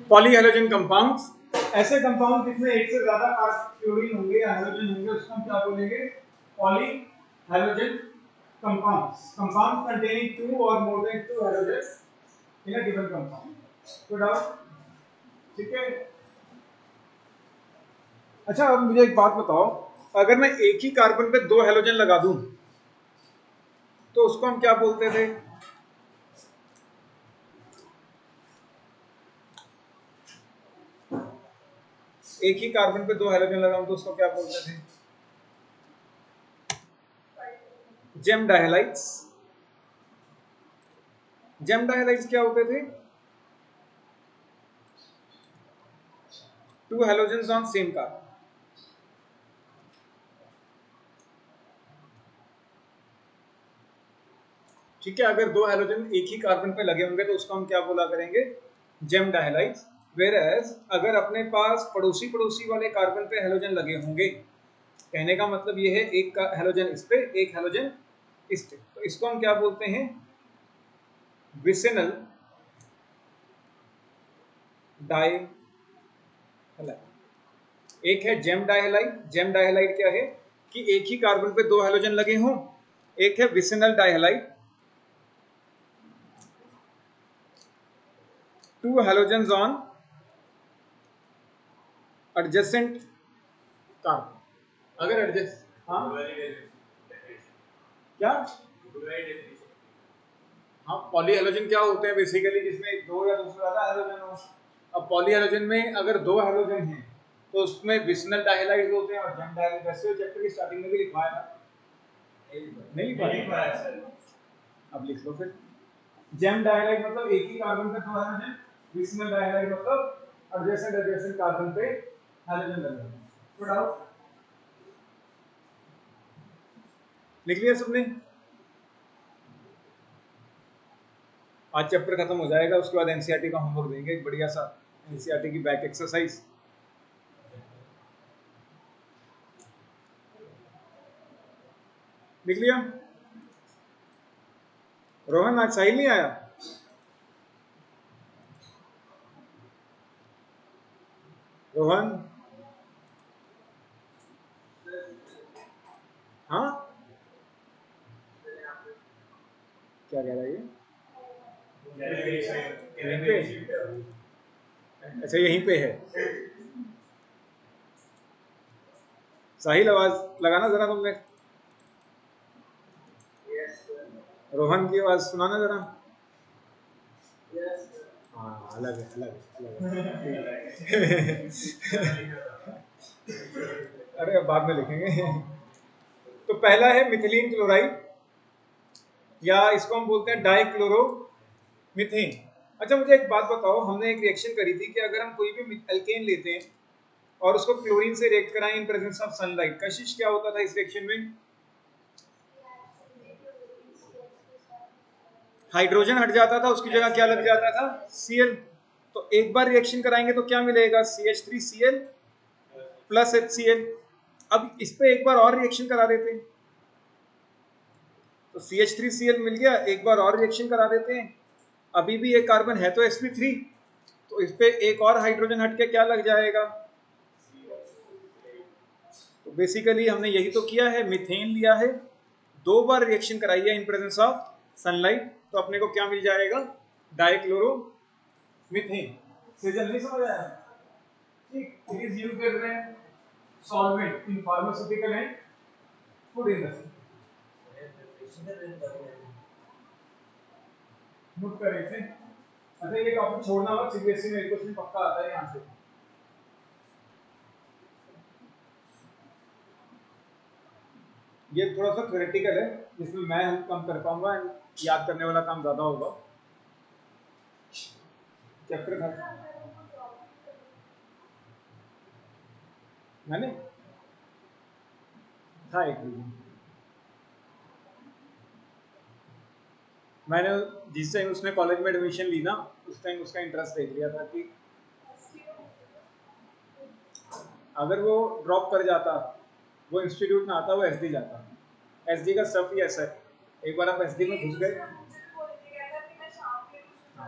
Polyhalogen compounds, ऐसे compound जिसमें एक से ज्यादा क्लोरीन होंगे या हेलोजन होंगे उसको हम क्या बोलेंगे? Polyhalogen compounds, compounds containing two or more than two halogens in a given compound. Good out. ठीक है। अच्छा अब मुझे एक बात बताओ, अगर मैं एक ही कार्बन पे दो हेलोजन लगा दूं तो उसको हम क्या बोलते थे? एक ही कार्बन पे दो हेलोजन लगाऊं तो उसको क्या बोलते थे? जेम डायहालाइड्स। जेम डायहालाइड्स क्या होते थे? Two halogens on same carbon. ठीक है, अगर दो हेलोजन एक ही कार्बन पे लगे होंगे तो उसको हम क्या बोला करेंगे? जेम डायहालाइड्स। वेयरएज अगर अपने पास पड़ोसी पड़ोसी वाले कार्बन पे हेलोजन लगे होंगे, कहने का मतलब ये है एक का हेलोजन इस पे एक हेलोजन इस पे, तो इसको हम क्या बोलते हैं? विसिनल डायहालाइड। एक है जेम डायहालाइड। जेम डायहालाइड क्या है कि एक ही कार्बन पे दो हेलोजन लगे हों। एक है vicinal dihalide, two halogens on adjacent carbon. अगर एडजेस्ट क्या? हाँ, पॉलीहेलोजन क्या होते हैं बेसिकली? जिसमें दो या दो से ज्यादा हेलोजन हो। अब पॉलीहेलोजन में अगर दो हेलोजन हैं तो उसमें विसिनल डायहालाइड होते हैं और जेम डायहालाइड। वैसे चैप्टर की स्टार्टिंग में भी लिखवाया था, नहीं लिखवाया सर? अब लिख लो फिर। जेम डायहालाइड मतलब एक ही कार्बन पे दो हेलोजन, विसिनल डायहालाइड मतलब एडजेसेंट एडजेसेंट कार्बन पे हेलोजन लगे। कोई डाउट? लिख लिया सबने? आज चैप्टर खत्म हो जाएगा, उसके बाद एनसीईआरटी का होमवर्क देंगे, एक बढ़िया सा एनसीईआरटी की बैक एक्सरसाइज। लिख लिया? रोहन आज साहिल नहीं आया? रोहन? हाँ क्या कह रहा है ये? यहीं पे? अच्छा यहीं पे है। साहिल आवाज लगाना जरा तुमने। रोहन की आवाज सुनाना जरा। हाँ अलग है, अलग है। अरे बाद में लिखेंगे। तो पहला है मिथिलीन क्लोराइड, या इसको हम बोलते हैं डाइक्लोरोमीथेन। अच्छा मुझे एक बात बताओ, हमने एक रिएक्शन करी थी कि अगर हम कोई भी अल्केन लेते हैं और उसको क्लोरीन से रिएक्ट कराएं इन प्रेजेंस ऑफ सनलाइट, कशिश क्या होता था इस रिएक्शन में? हाइड्रोजन हट जाता था, उसकी जगह क्या लग जाता था? Cl। तो एक बार रिएक्शन कराएंगे तो क्या मिलेगा? CH3Cl plus HCl। अब इस पे एक बार और रिएक्शन करा देते हैं तो CH3Cl मिल गया, एक बार और रिएक्शन करा देते हैं, अभी भी एक कार्बन है तो sp3, तो इस पे एक और हाइड्रोजन हट के क्या लग जाएगा? तो बेसिकली हमने यही तो किया है, मीथेन लिया है, दो बार रिएक्शन कराई है इन प्रेजेंस ऑफ सनलाइट, तो अपने को क्या मिल जाएगा? डाइक्लोरोमीथेन। सीजन नहीं समझ आया? ठीक, it is used as a solvent in pharmaceutical and food industry. Note करें इसे। अच्छा ये टॉपिक छोड़ना मत, सीबीएसई में एक क्वेश्चन पक्का आता है यहाँ से। ये थोड़ा सा थ्योरेटिकल है, जिसमें मैं कम कर पाऊंगा एंड याद करने वाला काम ज्यादा होगा। चैप्टर था मैंने था एक रीजन, मैंने जिस टाइम उसने कॉलेज में एडमिशन ली ना उस टाइम उसका इंटरेस्ट देख लिया था कि अगर वो ड्रॉप कर जाता, वो इंस्टीट्यूट में आता, वो एसडी जाता। एसडी का स्टफ ही ऐसा है, एक बार आप एसडी में घुस गए, हाँ,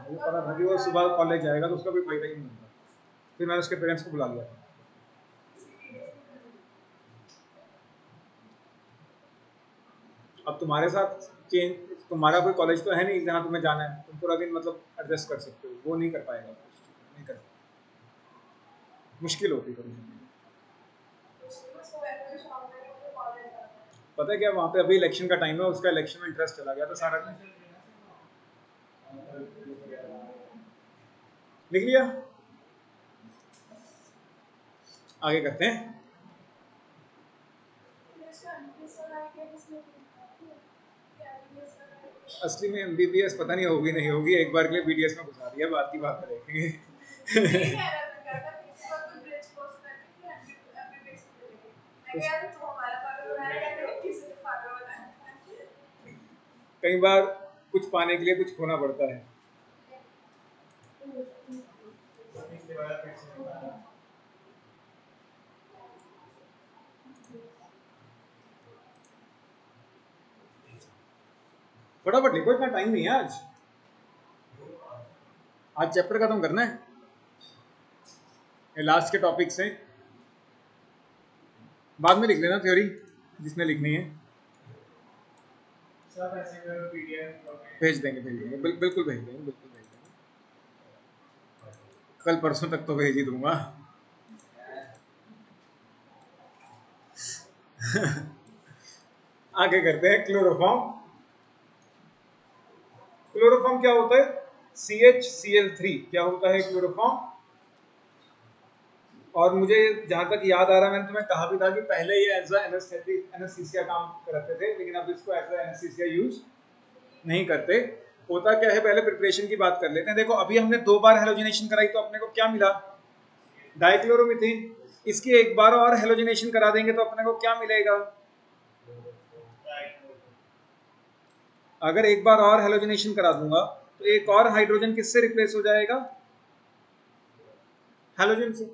मुझे पता था कि वो सुबह कॉलेज जाएगा तो उसका कोई फायदा ही नहीं होता। फिर मैंने उसके पेरेंट्स को बुला लिया। अब तुम्हारे साथ चेंज, तुम्हारा कोई कॉलेज तो है नहीं जहाँ तुम्हें जाना है, तुम पूरा दिन मतलब एडजस्ट कर सकते हो, वो नहीं कर पाएगा, नहीं कर, मुश्किल होती थोड़ी। पता है क्या, वहाँ पे अभी इलेक्शन का टाइम है, उसका इलेक्शन में इंटरेस्ट चला गया तो सारा लिख लिया। आगे करते हैं। असली में एमबीबीएस पता नहीं होगी नहीं होगी, एक बार के लिए बीडीएस में घुसा दिया, बात की बात में देखेंगे। कई बार कुछ पाने के लिए कुछ खोना पड़ता है। फटाफट लिखो, इतना टाइम नहीं है आज, आज चैप्टर खत्म करना है, ये लास्ट के टॉपिक से बाद में लिख लेना थ्योरी जिसने लिखनी है। भेज देंगे बिल्कुल भेज देंगे, बिल्कुल भेज देंगे, कल परसों तक तो भेज ही दूंगा। आगे करते हैं क्लोरोफॉर्म। क्लोरोफॉर्म क्या होता है? CHCl3 क्या होता है क्लोरोफॉर्म? और मुझे जहां तक याद आ रहा है, मैंने तुम्हें कहा भी था कि पहले ये एज एनेस्थीसिया काम करते थे, लेकिन अब इसको एज एनेस्थीसिया यूज नहीं करते। होता क्या है, पहले प्रिपरेशन की बात कर लेते हैं। देखो अभी हमने 2 बार हेलोजिनेशन कराई तो अपने को क्या मिला? डाइक्लोरोमीथेन। इसकी एक बार और हेलोजिनेशन करा देंगे तो अपने को क्या मिलेगा? अगर एक बार और हेलोजिनेशन करा दूंगा तो एक और हाइड्रोजन किससे रिप्लेस हो जाएगा? हेलोजन से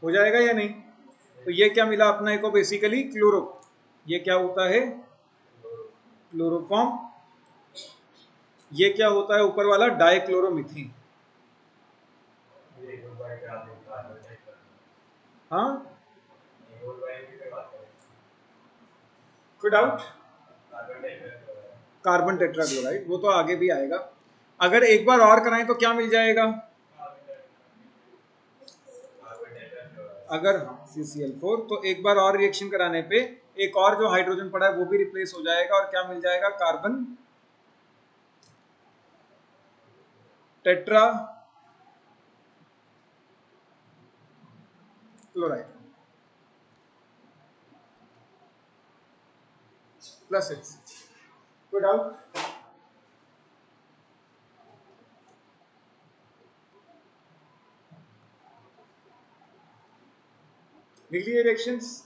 हो जाएगा या नहीं? तो ये क्या मिला अपने को? बेसिकली क्लोरो, ये क्या होता है? क्लोरोफॉर्म। ये क्या होता है ऊपर वाला? डाइक्लोरोमीथेन। हाँ, कोई डाउट? कार्बन टेट्राक्लोराइड, वो तो आगे भी आएगा। अगर एक बार और कराएं तो क्या मिल जाएगा? अगर CCl4, तो एक बार और रिएक्शन कराने पे एक और जो हाइड्रोजन पड़ा है वो भी रिप्लेस हो जाएगा और क्या मिल जाएगा? Carbon tetra chloride plus H। कोई डाउट? लिख लिए रिएक्शंस?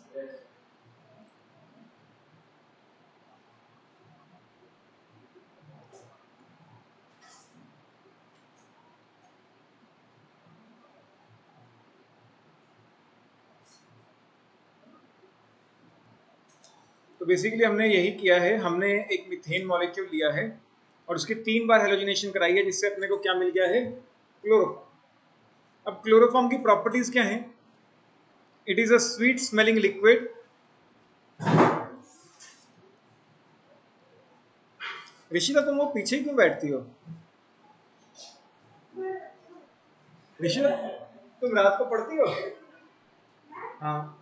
तो बेसिकली हमने यही किया है, हमने एक मीथेन मॉलिक्यूल लिया है और उसकी 3 बार हेलोजिनेशन कराई है, जिससे अपने को क्या मिल गया है? क्लोरोफॉर्म। अब क्लोरोफॉर्म की प्रॉपर्टीज क्या हैं? It is a sweet smelling liquid, Rishita तुम वो पीछे क्यों बैठती हो? ऋषिता तुम रात को पढ़ती हो? हाँ।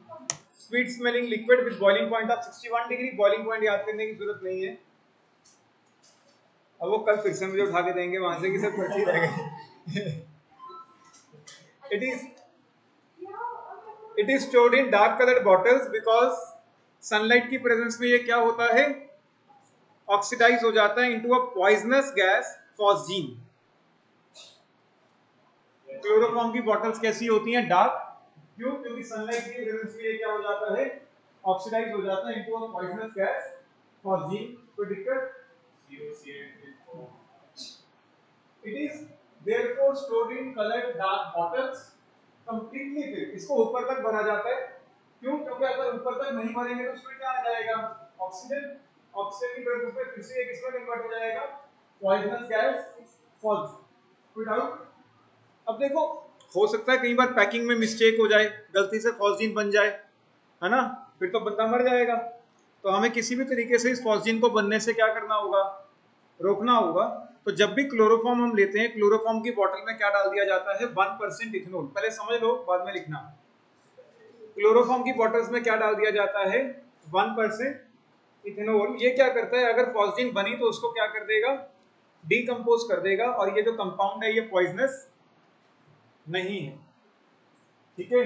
Sweet smelling liquid with boiling point of 61 degree. Boiling point याद करने की जरूरत नहीं है, अब वो कल फिर से मुझे उठा के देंगे वहां से कि सब पढ़ती रह गई। It is stored in dark coloured bottles because sunlight की प्रेजेंस में ये क्या होता है? ऑक्सीडाइज हो जाता है into a poisonous gas phosgene. Chloroform की बॉटल्स कैसी होती हैं? डार्क। क्यों? क्योंकि सनलाइट की प्रेजेंस में ये क्या हो जाता है? ऑक्सीडाइज हो जाता है into a poisonous gas phosgene. कोई दिक्कत? It is therefore stored in colored dark bottles completely filled। इसको ऊपर तक भरा जाता है। क्यों? क्योंकि अगर ऊपर तक नहीं भरेंगे तो उसमें क्या आ जाएगा? ऑक्सीजन। ऑक्सीजन की प्रेजेंस में फिर से ये किसमें कन्वर्ट हो जाएगा? Poisonous gas phosphorus. कोई डाउट? अब देखो हो सकता है कई बार पैकिंग में मिस्टेक हो जाए, गलती से फॉस्जीन बन जाए, है ना, फिर तो बंदा मर जाएगा। तो हमें किसी भी तरीके से इस फॉस्जीन को बनने से क्या करना होगा, रोकना होगा। तो जब भी क्लोरोफॉर्म हम लेते हैं, क्लोरोफॉर्म की बोतल में क्या डाल दिया जाता है, 1% इथेनॉल। पहले समझ लो, बाद में लिखना। क्लोरोफॉर्म की बॉटल्स में क्या डाल दिया जाता है, 1% इथेनॉल। ये क्या करता है, अगर फॉस्जीन बनी तो उसको क्या कर देगा, डीकंपोज कर देगा, और ये जो कंपाउंड है ये पॉइजनस नहीं है, ठीक है।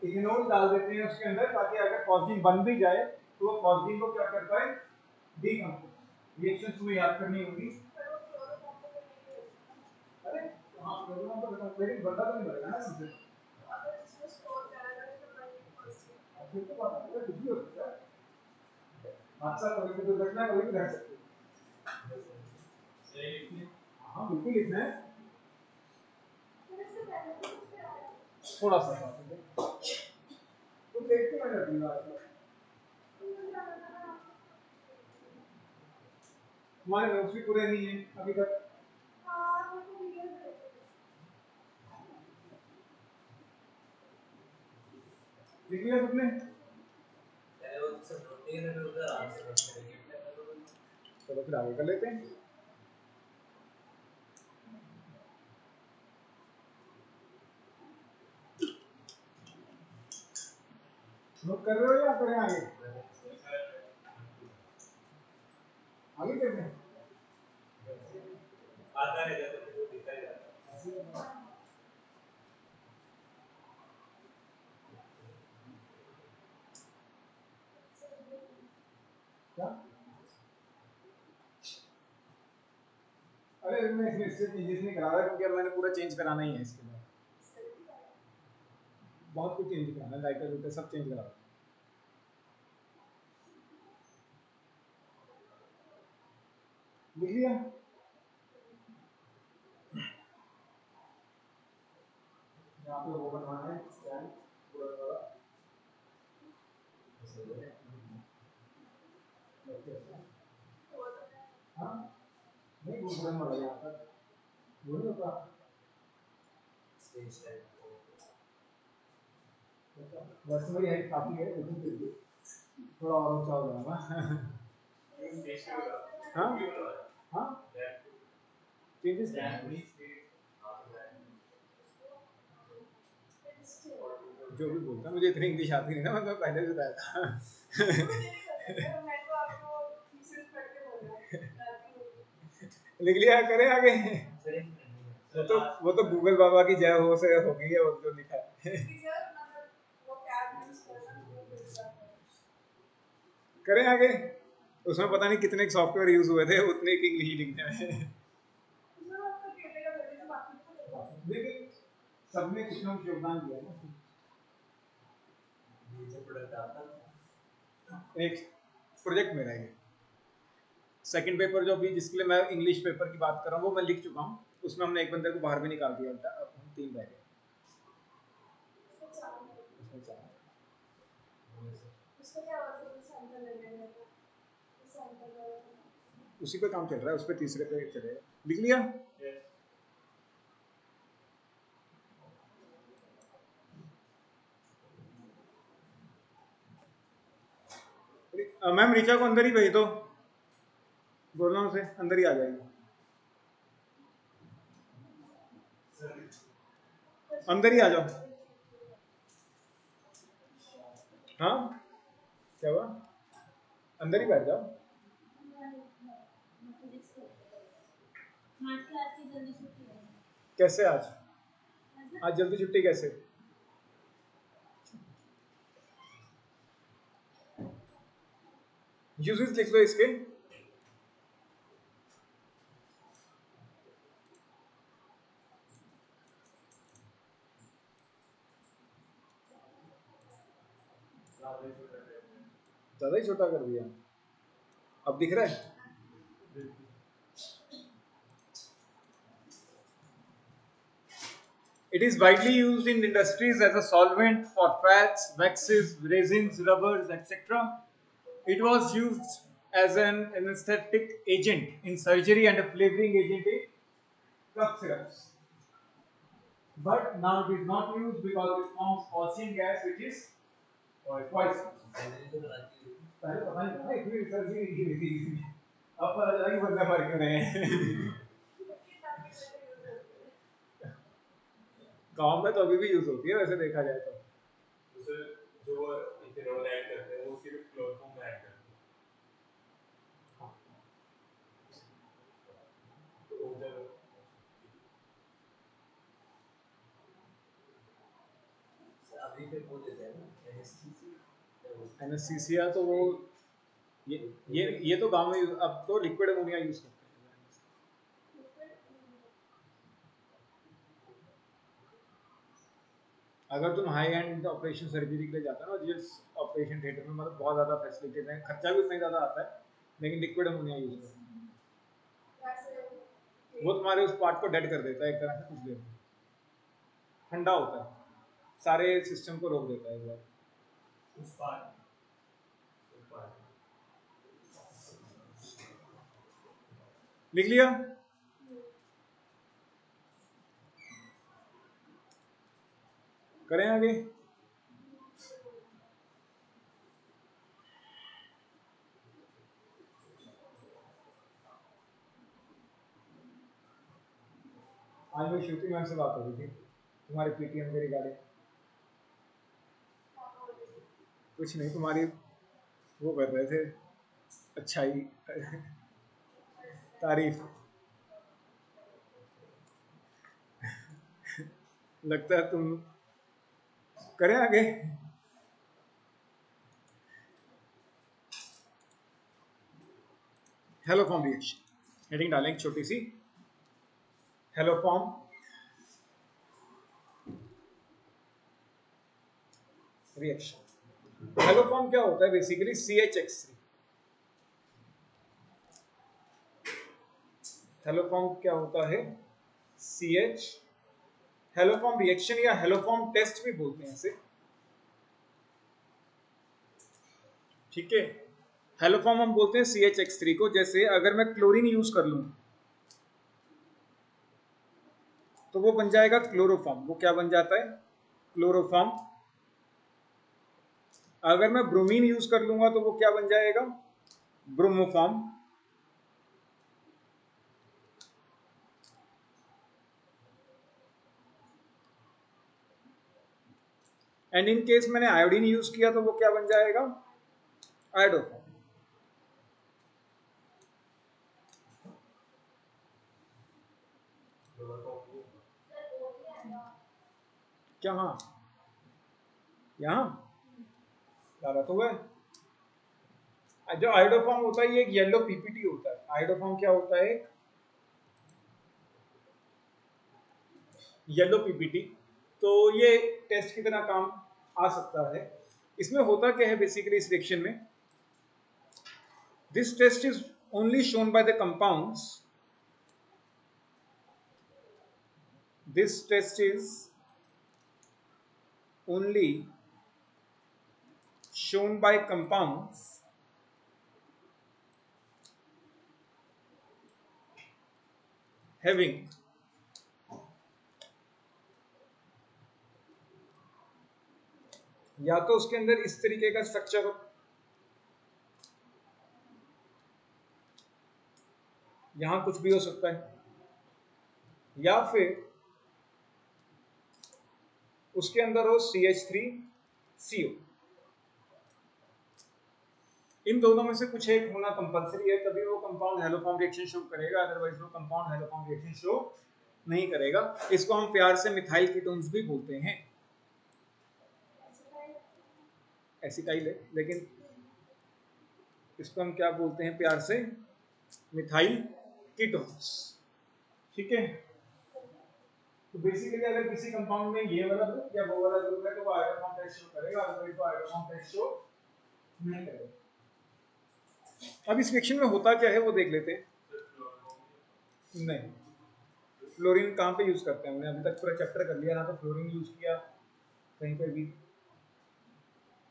इथेनॉल डाल देते हैं उसके अंदर, ताकि अगर फॉस्जीन बन भी जाए तो वो फॉस्जीन को क्या कर पाए, डीकंपोज। रिएक्शन तुम्हें याद करनी होगी। अरे हाँ, क्लोरोफॉर्म तो बता, लेकिन बंदा तो नहीं बनेगा ना इससे। फिर तो बात है, कुछ भी हो सकता है, हादसा कभी भी, दुर्घटना कभी भी घट सकती है। हाँ बिल्कुल लिखना है, थोड़ा सा तुम देखते मैं रहती हूँ। हमारे नोट्स भी पूरे नहीं है अभी तक। लिख लिया सबने? चलो फिर आगे कर लेते हैं। नोट कर रहे हो या करें आगे? आगे करते हैं। आता है जब तो दिखता ही जाता है। क्या? अरे मैं इसमें इससे चेंजेस नहीं करा रहा, क्योंकि अब मैंने पूरा चेंज कराना ही है इसके बाद। बहुत कुछ चेंज कराना है, लाइटर वाइटर सब चेंज करा रहा हूँ। लिख लिया? यहाँ पे वो बनवाना है स्टैंड पूरा वाला। हाँ नहीं, वो बटन वाला यहाँ पर वो नहीं होता। वैसे मेरी हाइट काफी है, लेकिन फिर भी थोड़ा और ऊंचा हो जाऊंगा। हाँ हाँ चेंजेस जो भी बोलता, मुझे इतनी इंग्लिश आती नहीं ना, मैं तो पहले भी बताया था। लिख लिया, करें आगे? वो तो गूगल बाबा की जय हो से हो गई है, वो जो लिखा है। करें आगे? उसमें पता नहीं कितने सॉफ्टवेयर यूज हुए थे उतने की इंग्लिश लिखने में। लेकिन सबने कुछ ना कुछ योगदान दिया ना। एक प्रोजेक्ट मेरा है, सेकंड पेपर जो अभी जिसके लिए मैं इंग्लिश पेपर की बात कर रहा हूँ वो मैं लिख चुका हूँ। उसमें हमने एक बंदे को बाहर भी निकाल दिया, उल्टा अब हम 3 रह गए। उसी पे काम चल रहा है, उस पे तीसरे पे चलेगा। लिख लिया? मैम ऋचा को अंदर ही भेज दो, बोलना उसे अंदर ही आ जाएगी। अंदर ही आ जाओ। हाँ क्या हुआ, अंदर ही बैठ जाओ। कैसे आज जल्दी छुट्टी कैसे? यूजेस लिख लो इसके। ज्यादा ही छोटा कर दिया, अब दिख रहा है? It is widely used in industries as a solvent for fats, waxes, resins, rubbers, etc. It was used as an anesthetic agent in surgery and a flavoring agent in cough syrups. but now it is not used because it forms Gaussian gas which is poison. पहले पता नहीं था इतनी research ही नहीं की थी। अब पता चला कि बंदा मर क्यों रहे हैं। गांव में तो अभी भी यूज होती है वैसे देखा जाए तो। जो इथेनॉल ऐड करते हैं वो सिर्फ क्लोरोफॉर्म में ऐड करते हैं। अभी पे बोल देते हैं ना एनेस्थीसिया तो वो ये तो गांव में अब तो लिक्विड अमोनिया यूज करते हैं। अगर तुम हाई एंड ऑपरेशन सर्जरी के लिए जाते हो ना जिस ऑपरेशन थिएटर में मतलब बहुत ज़्यादा फैसिलिटीज हैं, खर्चा भी उतना ही ज़्यादा आता है, लेकिन लिक्विड अमोनिया यूज करते हैं। वो तुम्हारे उस पार्ट को डेड कर देता है एक तरह से, कुछ देर में ठंडा होता है, सारे सिस्टम को रोक देता है एक बार। उस पार्ट लिख लिया? करें आगे? आज मेरी श्रुति मैम से बात हो रही थी तुम्हारे पीटीएम के रिगार्डिंग। कुछ नहीं, तुम्हारी वो कर रहे थे अच्छाई तारीफ। लगता है तुम करें आगे? हेलो फॉर्म रिएक्शन हेडिंग डालें छोटी सी, haloform reaction. Haloform क्या होता है बेसिकली? CH3। हेलो फॉर्म क्या होता है? CH। हेलो फॉर्म रिएक्शन या हेलो फॉर्म टेस्ट भी बोलते हैं इसे, ठीक है। हेलो फॉर्म हम बोलते हैं CH3 को। जैसे अगर मैं क्लोरीन यूज कर लूं तो वो बन जाएगा क्लोरोफॉर्म। वो क्या बन जाता है? क्लोरोफॉर्म। अगर मैं ब्रोमीन यूज कर लूंगा तो वो क्या बन जाएगा? ब्रोमोफॉर्म। एंड इन केस मैंने आयोडीन यूज किया तो वो क्या बन जाएगा? आयोडोफॉर्म। क्या? हाँ, यहाँ डाला तो है। जो आयोडोफॉर्म होता है ये एक येलो पीपीटी होता है। आयोडोफॉर्म क्या होता है? Yellow PPT. तो ये टेस्ट की तरह काम आ सकता है। इसमें होता क्या है बेसिकली इस रिएक्शन में? This test is only shown by the compounds. This test is only shown by compounds having या तो उसके अंदर इस तरीके का स्ट्रक्चर हो, यहां कुछ भी हो सकता है, या फिर उसके अंदर हो CH3CO। इन दोनों में से कुछ एक होना कंपलसरी है, तभी वो कंपाउंड हेलोफॉर्म रिएक्शन शो करेगा, अदरवाइज वो कंपाउंड हेलोफॉर्म रिएक्शन शो नहीं करेगा। इसको हम प्यार से मिथाइल कीटोन्स भी बोलते हैं। एसिटाइल है लेकिन इसको हम क्या बोलते हैं प्यार से? मिथाइल कीटोन्स, ठीक है। तो बेसिकली अगर किसी कंपाउंड में ये वाला ग्रुप या वो वाला ग्रुप है तो वो आयोडोफॉर्म टेस्ट शो करेगा, अदरवाइज वो आयोडोफॉर्म टेस्ट शो नहीं करेगा। अब इस रिएक्शन में होता क्या है वो देख लेते हैं। नहीं, फ्लोरीन कहाँ पे यूज करते हैं? हमने अभी तक पूरा चैप्टर कर लिया ना, तो फ्लोरीन यूज किया कहीं पे भी?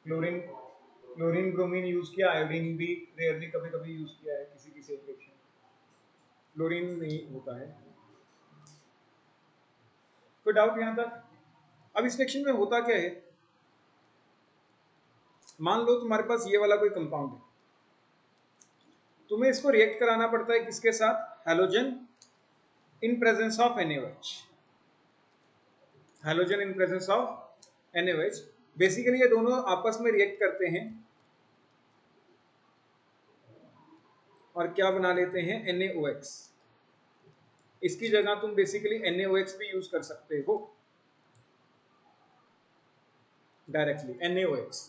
क्लोरीन ब्रोमीन यूज किया, आयोडीन भी रेयरली कभी कभी यूज किया है किसी किसी रिएक्शन। फ्लोरीन नहीं होता है। कोई डाउट यहां तक? अब इस सेक्शन में होता क्या है, मान लो तुम्हारे पास ये वाला कोई कंपाउंड है, तुम्हें इसको रिएक्ट कराना पड़ता है किसके साथ, halogen in presence of NaOH, halogen in presence of NaOH। Basically ये दोनों आपस में रिएक्ट करते हैं और क्या बना लेते हैं, NaOX। इसकी जगह तुम बेसिकली NaOX भी यूज कर सकते हो डायरेक्टली, NaOX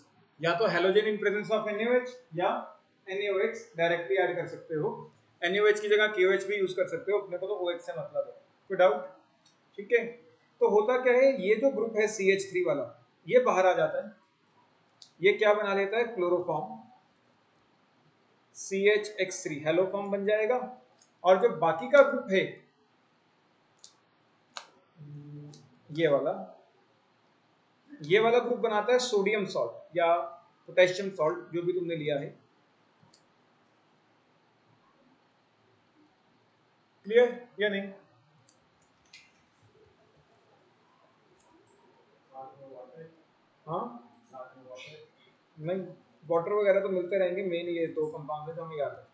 या तो halogen in presence of NaOH या NaOX डायरेक्टली ऐड कर सकते हो। NaOH की जगह KOH भी यूज कर सकते हो, अपने को तो OH से मतलब है। कोई डाउट? ठीक है, तो होता क्या है, ये जो ग्रुप है CH3 वाला, ये बाहर आ जाता है, ये क्या बना लेता है, क्लोरोफॉर्म CHX3 हेलोफॉर्म बन जाएगा। और जो बाकी का ग्रुप है ये वाला ग्रुप बनाता है सोडियम सॉल्ट या पोटेशियम सॉल्ट, जो भी तुमने लिया है। क्लियर या नहीं? हाँ नहीं, वाटर वगैरह तो मिलते रहेंगे, मेन ये दो कंपाउंड है जो हमें याद है।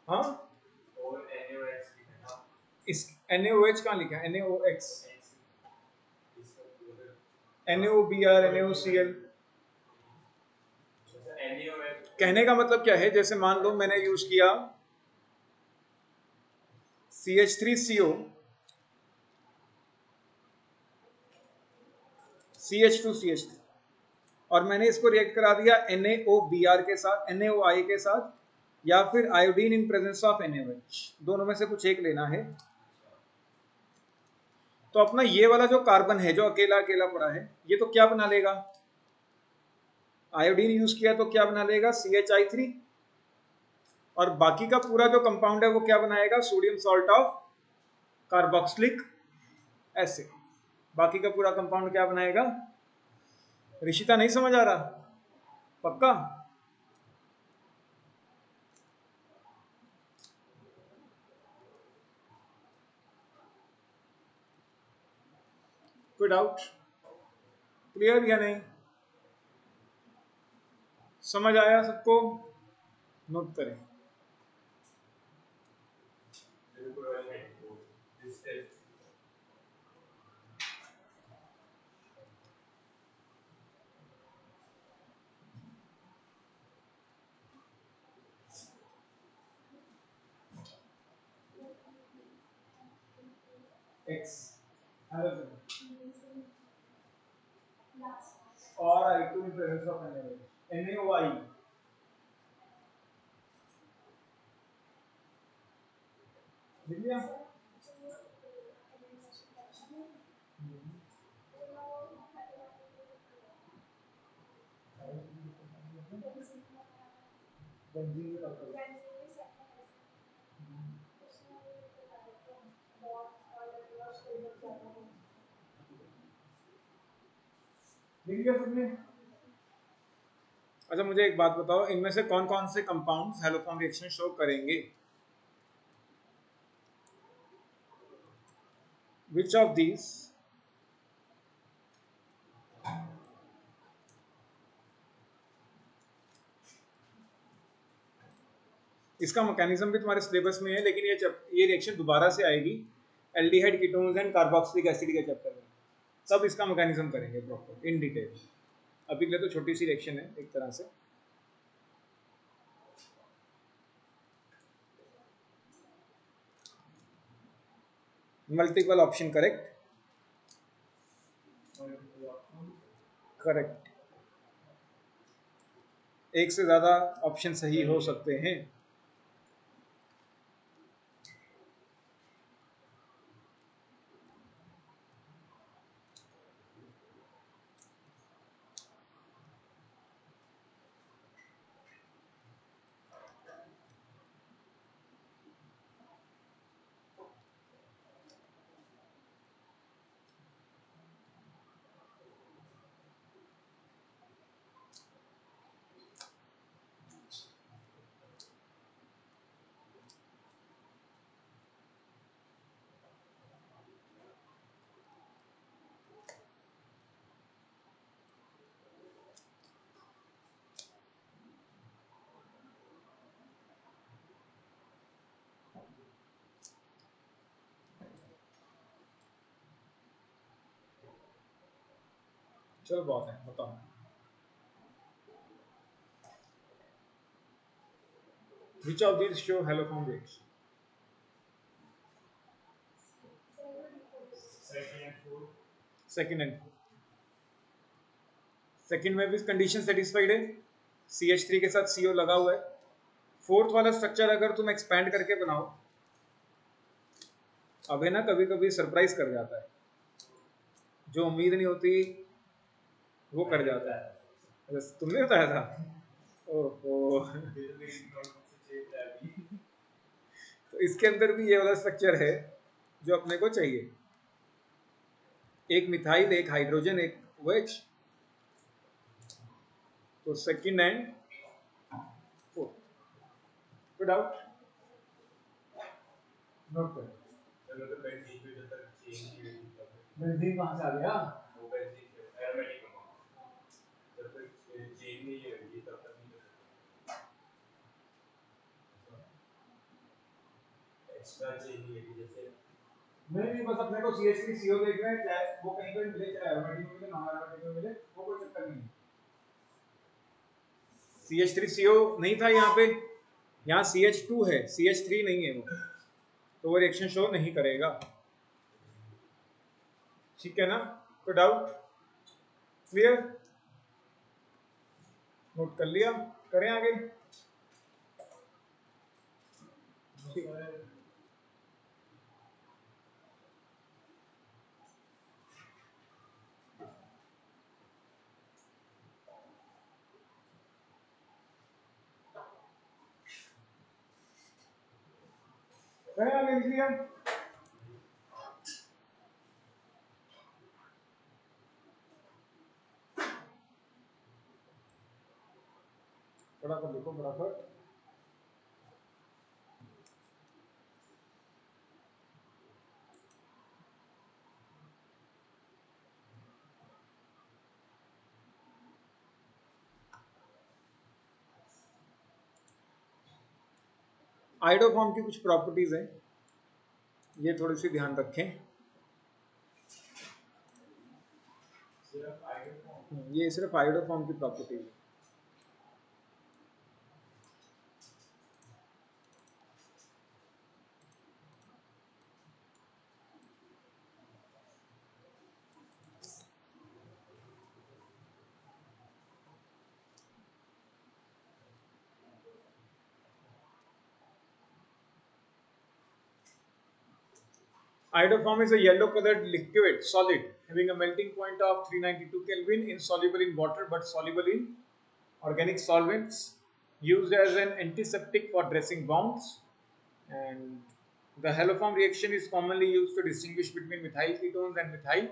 हाँ इस NaOH कहाँ लिखा है, NaOX, NaOBr, NaOCl। कहने का मतलब क्या है, जैसे मान लो मैंने यूज किया CH3CO CH2CH3 और मैंने इसको रिएक्ट करा दिया NaOBr के साथ, NaOI के साथ, या फिर iodine in presence of NaOH, दोनों में से कुछ एक लेना है। तो अपना ये वाला जो कार्बन है जो अकेला अकेला पड़ा है, ये तो क्या बना लेगा, आयोडीन यूज किया तो क्या बना लेगा, CHI3, और बाकी का पूरा जो कंपाउंड है वो क्या बनाएगा, sodium salt of carboxylic acid. बाकी का पूरा कंपाउंड क्या बनाएगा, ऋषिता नहीं समझ आ रहा? पक्का? कोई डाउट? क्लियर या नहीं? समझ आया सबको? नोट करें। X और I2 in presence of NaOI, लिख लिया? लिख लिया सबने? अच्छा मुझे एक बात बताओ, इनमें से कौन कौन से कंपाउंड्स हेलोफॉर्म रिएक्शन शो करेंगे? Which of these इसका मैकेनिज्म भी तुम्हारे सिलेबस में है, लेकिन ये रिएक्शन दोबारा से आएगी aldehyde ketones and carboxylic acid के चैप्टर में, सब इसका मैकेनिज्म करेंगे प्रॉपर इन डिटेल। अभी के लिए तो छोटी सी रिएक्शन है एक तरह से। मल्टीपल ऑप्शन करेक्ट, करेक्ट, एक से ज्यादा ऑप्शन सही हो सकते हैं। चलो बहुत है, बताओ। Which of these show haloform reaction? Second and fourth. Second and second में भी कंडीशन सेटिस्फाइड है, CH3 के साथ CO लगा हुआ है। फोर्थ वाला स्ट्रक्चर अगर तुम एक्सपैंड करके बनाओ, अब है ना कभी कभी सरप्राइज कर जाता है, जो उम्मीद नहीं होती वो कर जाता है। अच्छा, तुमने बताया था? ओहो। तो इसके अंदर भी ये वाला स्ट्रक्चर है जो अपने को चाहिए, एक मिथाइल, एक हाइड्रोजन, एक OH। तो second and fourth without note कर। चलो तो बेंजीन पे जब तक चेंज नहीं होगी तब तक बेंजीन कहाँ से आ गया? वो बेंजीन से एरोमेटिक कंपाउंड जब तक चेंज नहीं होगी तब तक नहीं कर सकते। एक्स्ट्रा चेंज नहीं होगी जैसे नहीं बस अपने को CH3 CO देख रहे हैं, चाहे वो कहीं पर मिले, चाहे एरोमेटिक में मिले, नॉन एरोमेटिक में मिले, वो कोई चक्कर नहीं है। CH3 CO नहीं था यहाँ पे, यहाँ CH2 है, CH3 नहीं है वो, तो वो रिएक्शन शो नहीं करेगा। ठीक है ना? कोई डाउट? क्लियर? नोट कर लिया? करें आगे? ठीक। करें आगे? लिख लिया? फटाफट लिखो, फटाफट। आइडोफॉर्म की कुछ प्रॉपर्टीज हैं, ये थोड़ी सी ध्यान रखें। ये सिर्फ आइडोफॉर्म की प्रॉपर्टीज है। Iodoform is a yellow colored liquid solid having a melting point of 392 Kelvin, insoluble in water but soluble in organic solvents, used as an antiseptic for dressing wounds. And the haloform reaction is commonly used to distinguish between methyl ketones and methyl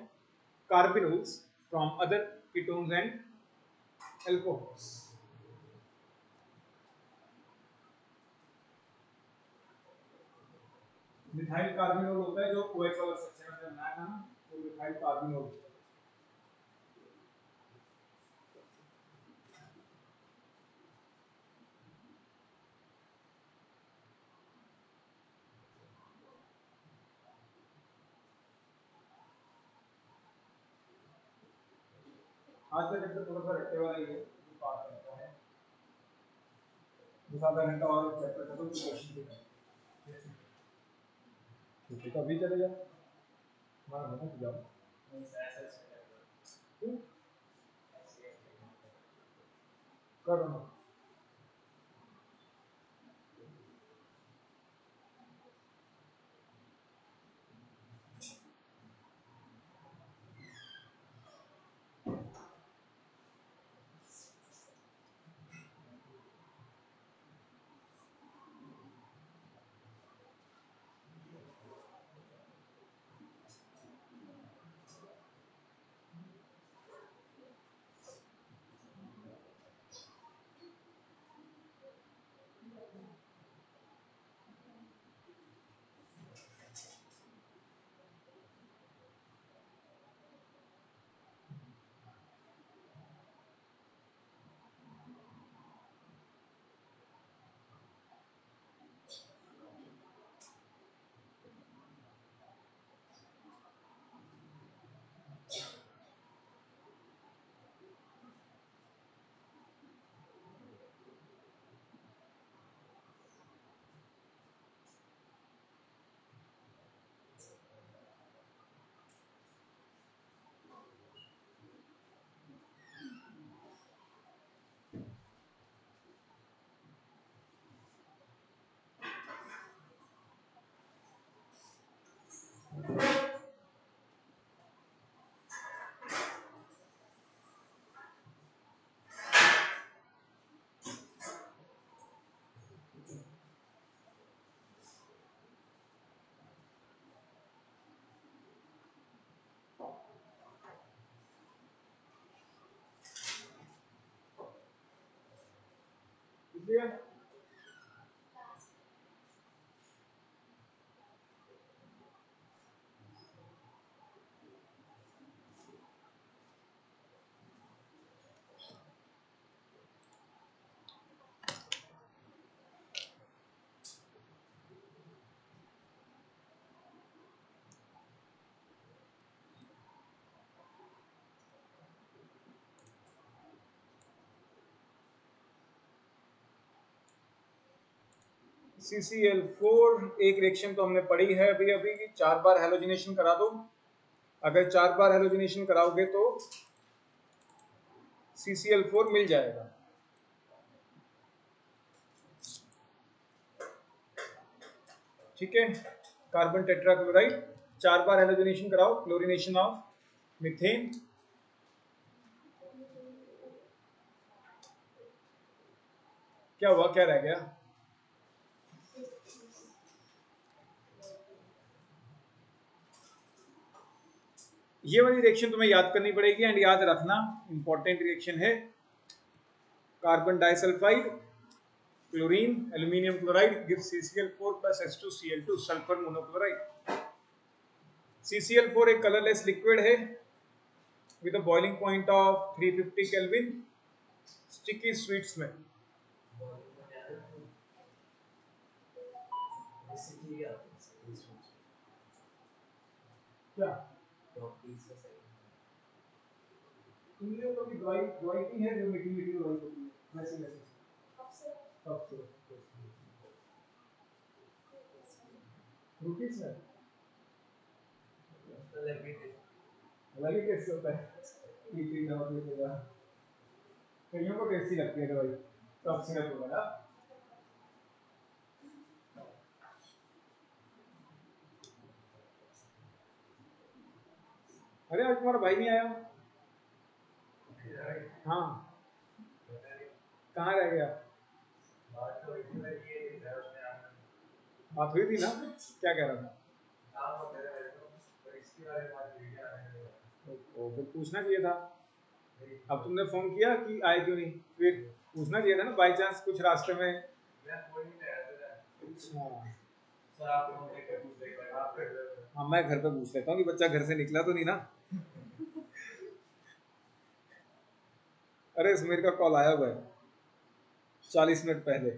carbenols from other ketones and alcohols. Methyl carbinol होता है जो OH वाला structure हमने बनाया था ना, वो methyl carbinol. आज का चैप्टर थोड़ा सा रट्टे वाला ही है, पास करता है। बस आधा घंटा और चैप्टर खत्म, तो क्वेश्चन भी करें। ठीक है, तो अभी चले जाओ, हमारा होना जाओ। करो ना। इसलिए CCl4 एक रिएक्शन तो हमने पढ़ी है अभी अभी कि 4 बार हैलोजिनेशन करा दो। अगर 4 बार हैलोजिनेशन कराओगे तो CCl4 मिल जाएगा। ठीक है, कार्बन टेट्राक्लोराइड 4 बार हैलोजिनेशन कराओ, क्लोरीनेशन ऑफ मीथेन। क्या हुआ, क्या रह गया? ये वाली रिएक्शन तुम्हें याद करनी पड़ेगी एंड याद रखना, इंपॉर्टेंट रिएक्शन है। Carbon disulphide chlorine aluminium chloride gives CCl4 plus H2Cl2 sulphur monochloride. CCl4 एक कलरलेस लिक्विड है with a boiling point of 350 Kelvin, sticky sweet smell। क्या तुमने कभी दवाई दवाई की है जो मीठी मीठी दवाई होती है वैसे वैसे कब से फ्रूटी से अलग ही टेस्ट होता है। ठीक ठीक नमक मिलेगा, कईयों को टेस्टी लगती है दवाई कब सिरप वगैरह। अरे आज तुम्हारा भाई नहीं आया? हाँ, कहाँ रह गया? बात हुई थी ना, क्या कह रहा था? तो फिर पूछना चाहिए था। अब तुमने फोन किया कि आए क्यों नहीं, फिर पूछना चाहिए था ना, बाई चांस कुछ रास्ते में। अच्छा हाँ, मैं घर पे पूछ लेता हूँ कि बच्चा घर से निकला तो नहीं ना। अरे सुमीर का कॉल आया हुआ है 40 मिनट पहले,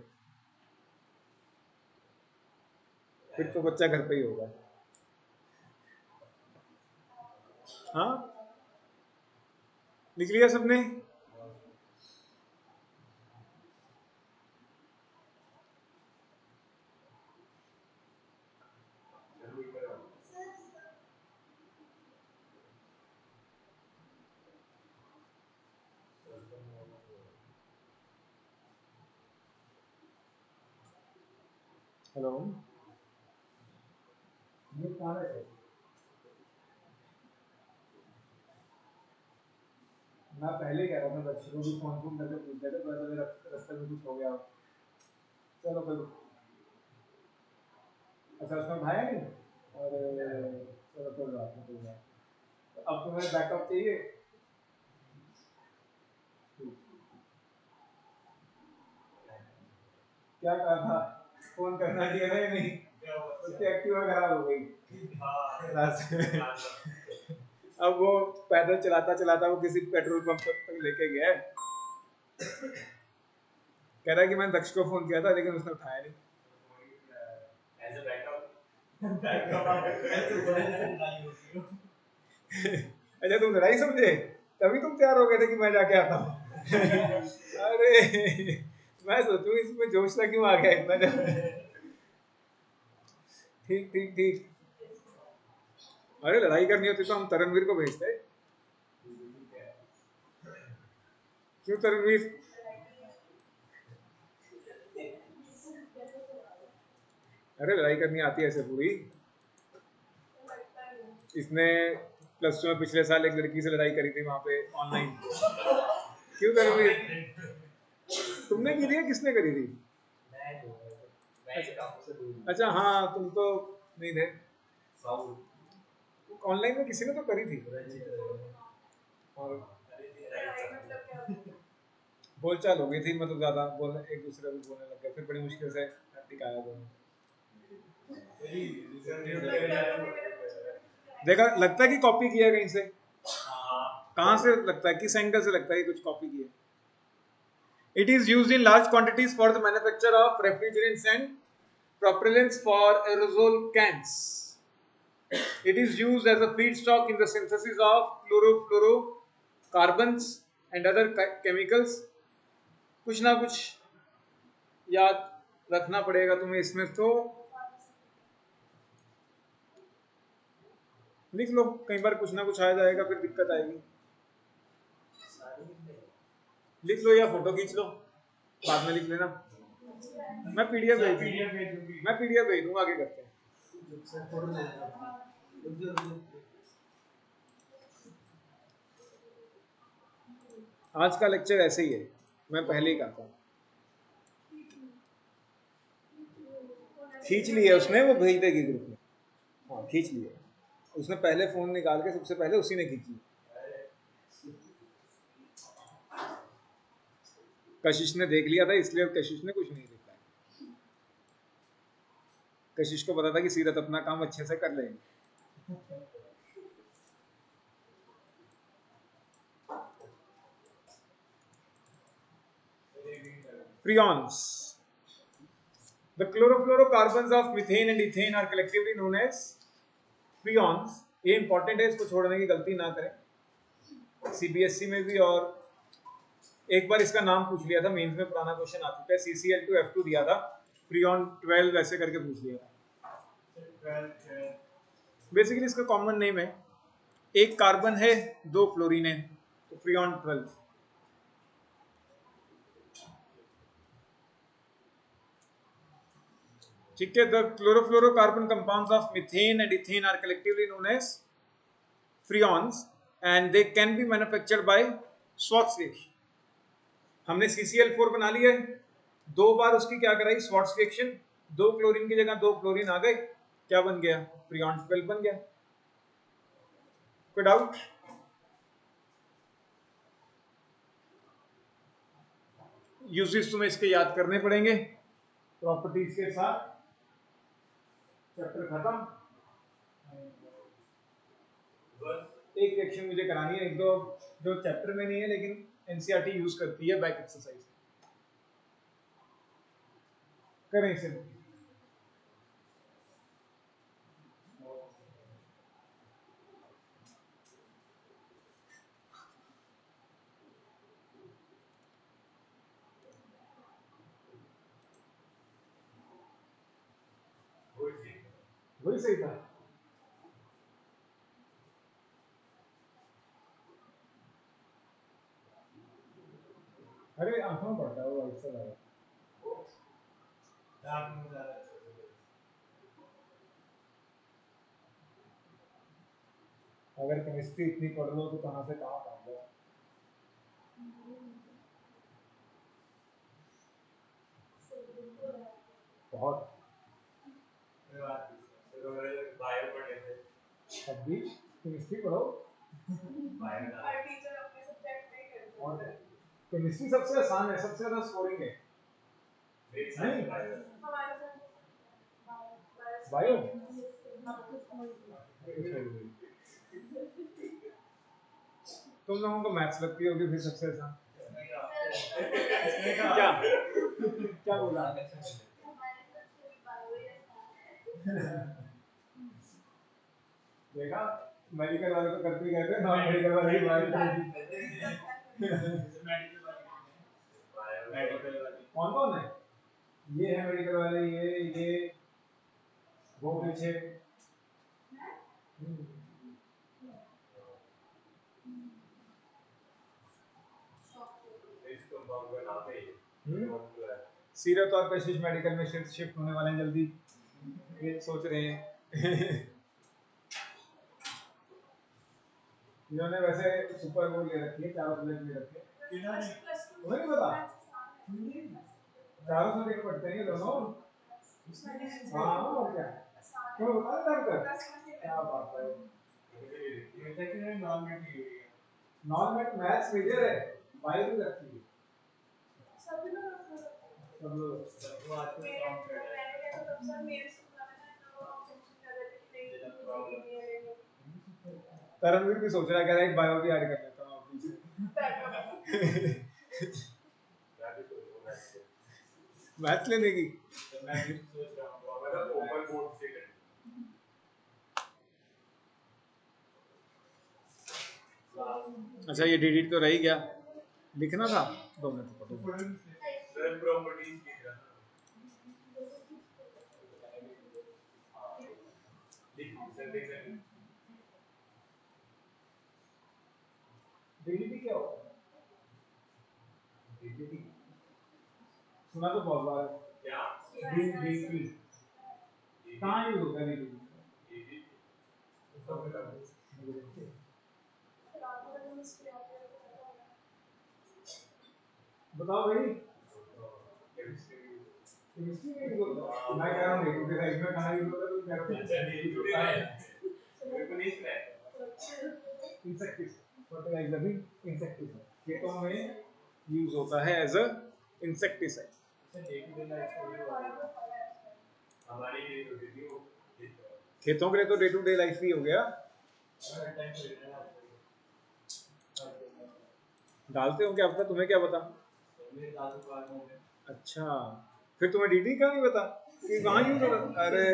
फिर तो बच्चा घर पे ही होगा। हाँ, लिख लिया सबने? हेलो, ये कहाँ है? मैं पहले कह रहा था बच्चे को भी फोन फोन करके पूछ लेते, पता चले रास्ते में कुछ हो गया। चलो कोई, अच्छा उसने उठाया नहीं? अरे चलो कोई बात नहीं, कोई बात नहीं। अब तुम्हें बैकअप चाहिए? क्या कहा था, फोन करना चाहिए था या नहीं? उसकी एक्टिवा खराब हो गई रास्ते में। अब वो पैदल चलाता चलाता वो किसी पेट्रोल पंप तक लेके गया, कह रहा है कि मैंने दक्ष को फोन किया था लेकिन उसने उठाया नहीं। अच्छा तुम लड़ाई समझे, तभी तुम तैयार हो गए थे कि मैं जाके आता हूँ। अरे मैं सोचूं इसमें जोश ना क्यों आ गया इतना। ठीक ठीक ठीक। अरे लड़ाई करनी होती तो हम तरणवीर को भेजते। क्यों तरणवीर? अरे लड़ाई करनी आती है ऐसे पूरी। इसने +2 में पिछले साल एक लड़की से लड़ाई करी थी वहां पे ऑनलाइन। क्यों तरणवीर, तुमने की थी या किसने करी थी? अच्छा हाँ, तुम तो नहीं थे ऑनलाइन में, किसी ने तो करी थी। और बोलचाल हो गई थी, मतलब ज्यादा बोलने, एक दूसरे को बोलने लग गए, फिर बड़ी मुश्किल से टिकाया दोनों। देखा, लगता है कि कॉपी किया कहीं से। कहाँ से लगता है, किस एंगल से लगता है कि कुछ कॉपी किया? It is used in large quantities for the manufacture of refrigerants and propellants for aerosol cans. It is used as a feedstock in the synthesis of chlorofluorocarbons and other chemicals. कुछ ना कुछ याद रखना पड़ेगा तुम्हें इसमें, तो लिख लो, कई बार कुछ ना कुछ आ जाएगा, फिर दिक्कत आएगी। लिख लो या फोटो खींच लो, बाद में लिख लेना। मैं पीडीएफ भेज दूंगी, मैं पीडीएफ भेज दूंगा, आगे करते हैं। आज का लेक्चर ऐसे ही है, मैं पहले ही कहता हूँ। खींच लिया उसने, वो भेज देगी ग्रुप में। हाँ खींच लिया उसने, पहले फोन निकाल के सबसे पहले उसी ने खींची। कशिश ने देख लिया था, इसलिए कशिश ने कुछ नहीं लिखा है। कशिश को पता था कि सीरत अपना काम अच्छे से कर लेंगे। Freons. The chlorofluorocarbons of methane and ethane are collectively known as freons. ये इंपॉर्टेंट है, इसको छोड़ने की गलती ना करें। सीबीएसई में भी, और एक बार इसका नाम पूछ लिया था मेंस में, पुराना क्वेश्चन आ चुका है। CCl2F2 दिया था, फ्रियॉन 12 ऐसे करके पूछ लिया था। बेसिकली इसका कॉमन नेम है, एक कार्बन है, दो फ्लोरीन है, तो फ्रियॉन 12। ठीक है। The chlorofluorocarbon compounds of methane and ethane are collectively known as freons and they can be manufactured by Swarts reaction. हमने CCl4 बना लिया है, दो बार उसकी क्या कराई, स्वॉट्स रिएक्शन, दो क्लोरीन की जगह दो फ्लोरीन आ गए, क्या बन गया, फ्रियॉन 12 बन गया। कोई डाउट? यूजेस तुम्हें इसके याद करने पड़ेंगे, प्रॉपर्टीज के साथ। चैप्टर खत्म। एक रिएक्शन मुझे करानी है, एक दो जो चैप्टर में नहीं है लेकिन एनसीईआरटी यूज करती है, बैक एक्सरसाइज। करें इसे। वही सही था। अरे आंखों में पड़ता है वो, ऐसा लगा। अगर केमिस्ट्री इतनी पढ़ लो तो कहाँ से कहाँ पहुँच जाओ। बहुत। अब भी केमिस्ट्री पढ़ो, और केमिस्ट्री सबसे आसान है, सबसे ज्यादा स्कोरिंग है। नहीं बायो तुम लोगों को मैथ्स लगती होगी फिर सबसे आसान। क्या क्या बोला? देखा, मेडिकल वाले तो करते ही करते, नॉन मेडिकल वाले ही कौन कौन है? ये है मेडिकल वाले, ये वो पीछे। सीरत और कशिश मेडिकल में शिफ्ट होने वाले हैं जल्दी, ये सोच रहे हैं। इन्होंने वैसे सुपर बोल ले रखी है, चारों सब्जेक्ट ले रखे हैं। तुम्हें नहीं पता? चारों सब्जेक्ट पढ़ते हैं ये दोनों। हाँ और क्या, तुम्हें बता देता है क्या बात है। नॉन मैथ मैथ्स मेजर है, बायो भी रखती है। सब लोग सबको आजकल काम कर रहा है। तरणवीर भी सोच रहा है, कह रहा है एक बायो भी ऐड कर लेता हूँ आप पीछे। मैं भी सोच रहा हूँ मैथ्स लेने की। तो मैं भी सोच रहा हूँ मतलब ओपन बोर्ड से करना। अच्छा ये डिलीट तो रह ही गया, लिखना था 2 मिनट पढ़ो। वेब प्रॉपर्टीज की तरह डिलीट क्या होता है? डिलीट सुना तो बहुत बार है। क्या डिलीट कहाँ यूज होता है डिलीट? बताओ भाई। केमिस्ट्री में यूज होता है? मैं कह रहा हूँ देखो कि इसमें कहाँ यूज होता है, तुम कह रहे हो मेरे को नहीं सुना है। इंसेक्टिसाइड, फर्टिलाइजर भी इंसेक्टिसाइड खेतों में यूज होता है एज अ इंसेक्टिसाइड। हमारी लिए तो वीडियो खेतों के लिए तो डे टू डे लाइफ ही हो गया। डालते हो क्या पता, तुम्हें क्या पता? अच्छा फिर तुम्हें डीडी का नहीं पता कि कहाँ यूज होता? अरे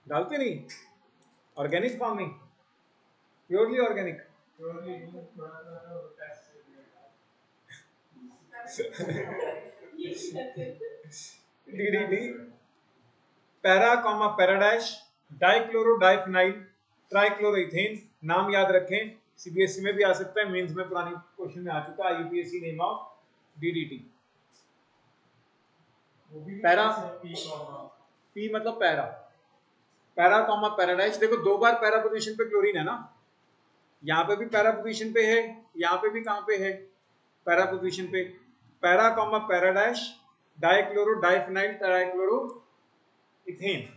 डालते नहीं। Organic farming, purely organic. DDT para comma para dash dichloro diphenyl trichloroethane. नाम याद रखें, सीबीएसई में भी आ सकता है, मेंस में पुरानी क्वेश्चन में आ चुका है। UPSC name of DDT. Para P मतलब पैरा, पैरा कॉमा पैराडाइश। देखो 2 बार पैरा पोजीशन पे क्लोरीन है ना, यहाँ पे भी पैरा पोजीशन पे है, यहाँ पे भी कहाँ पे है पैरा पोजीशन पे। Para comma para dash dichloro diphenyl trichloro ethane.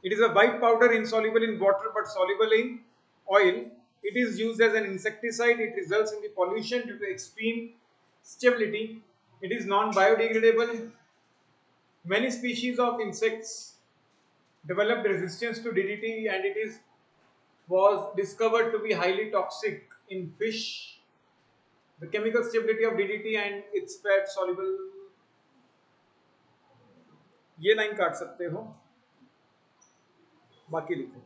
It is a white powder insoluble in water but soluble in oil. It is used as an insecticide. It results in the pollution due to extreme stability. It is non-biodegradable. Many species of insects developed resistance to DDT and it was discovered to be highly toxic in fish. The chemical stability of DDT and its fat soluble, ये line काट सकते हो, बाकी लिखो।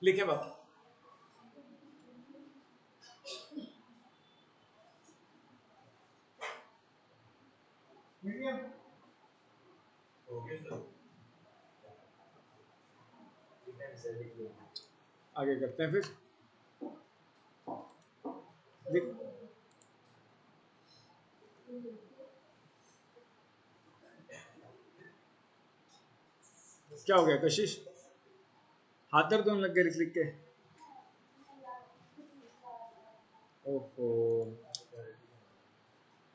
लिखे बाकी। आगे करते हैं फिर। क्या हो गया कशिश? हाथ दर्द होने लग गए लिख लिख के? ओहो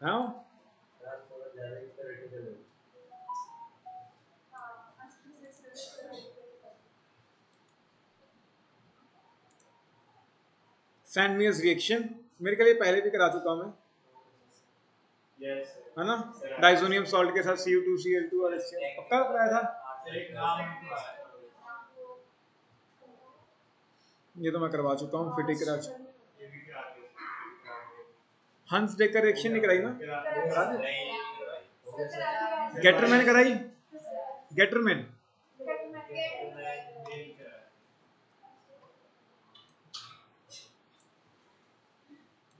हाँ सैंडमियर्स रिएक्शन मेरे के लिए पहले भी करा चुका हूं मैं, है ना? डाइजोनियम सॉल्ट के साथ Cu2Cl2 और HCl पक्का कराया था। ये तो मैं करवा चुका हूँ, फिट ही करा चुका। हंस डेकर रिएक्शन नहीं कराई ना? गेटरमैन कराई? गेटरमैन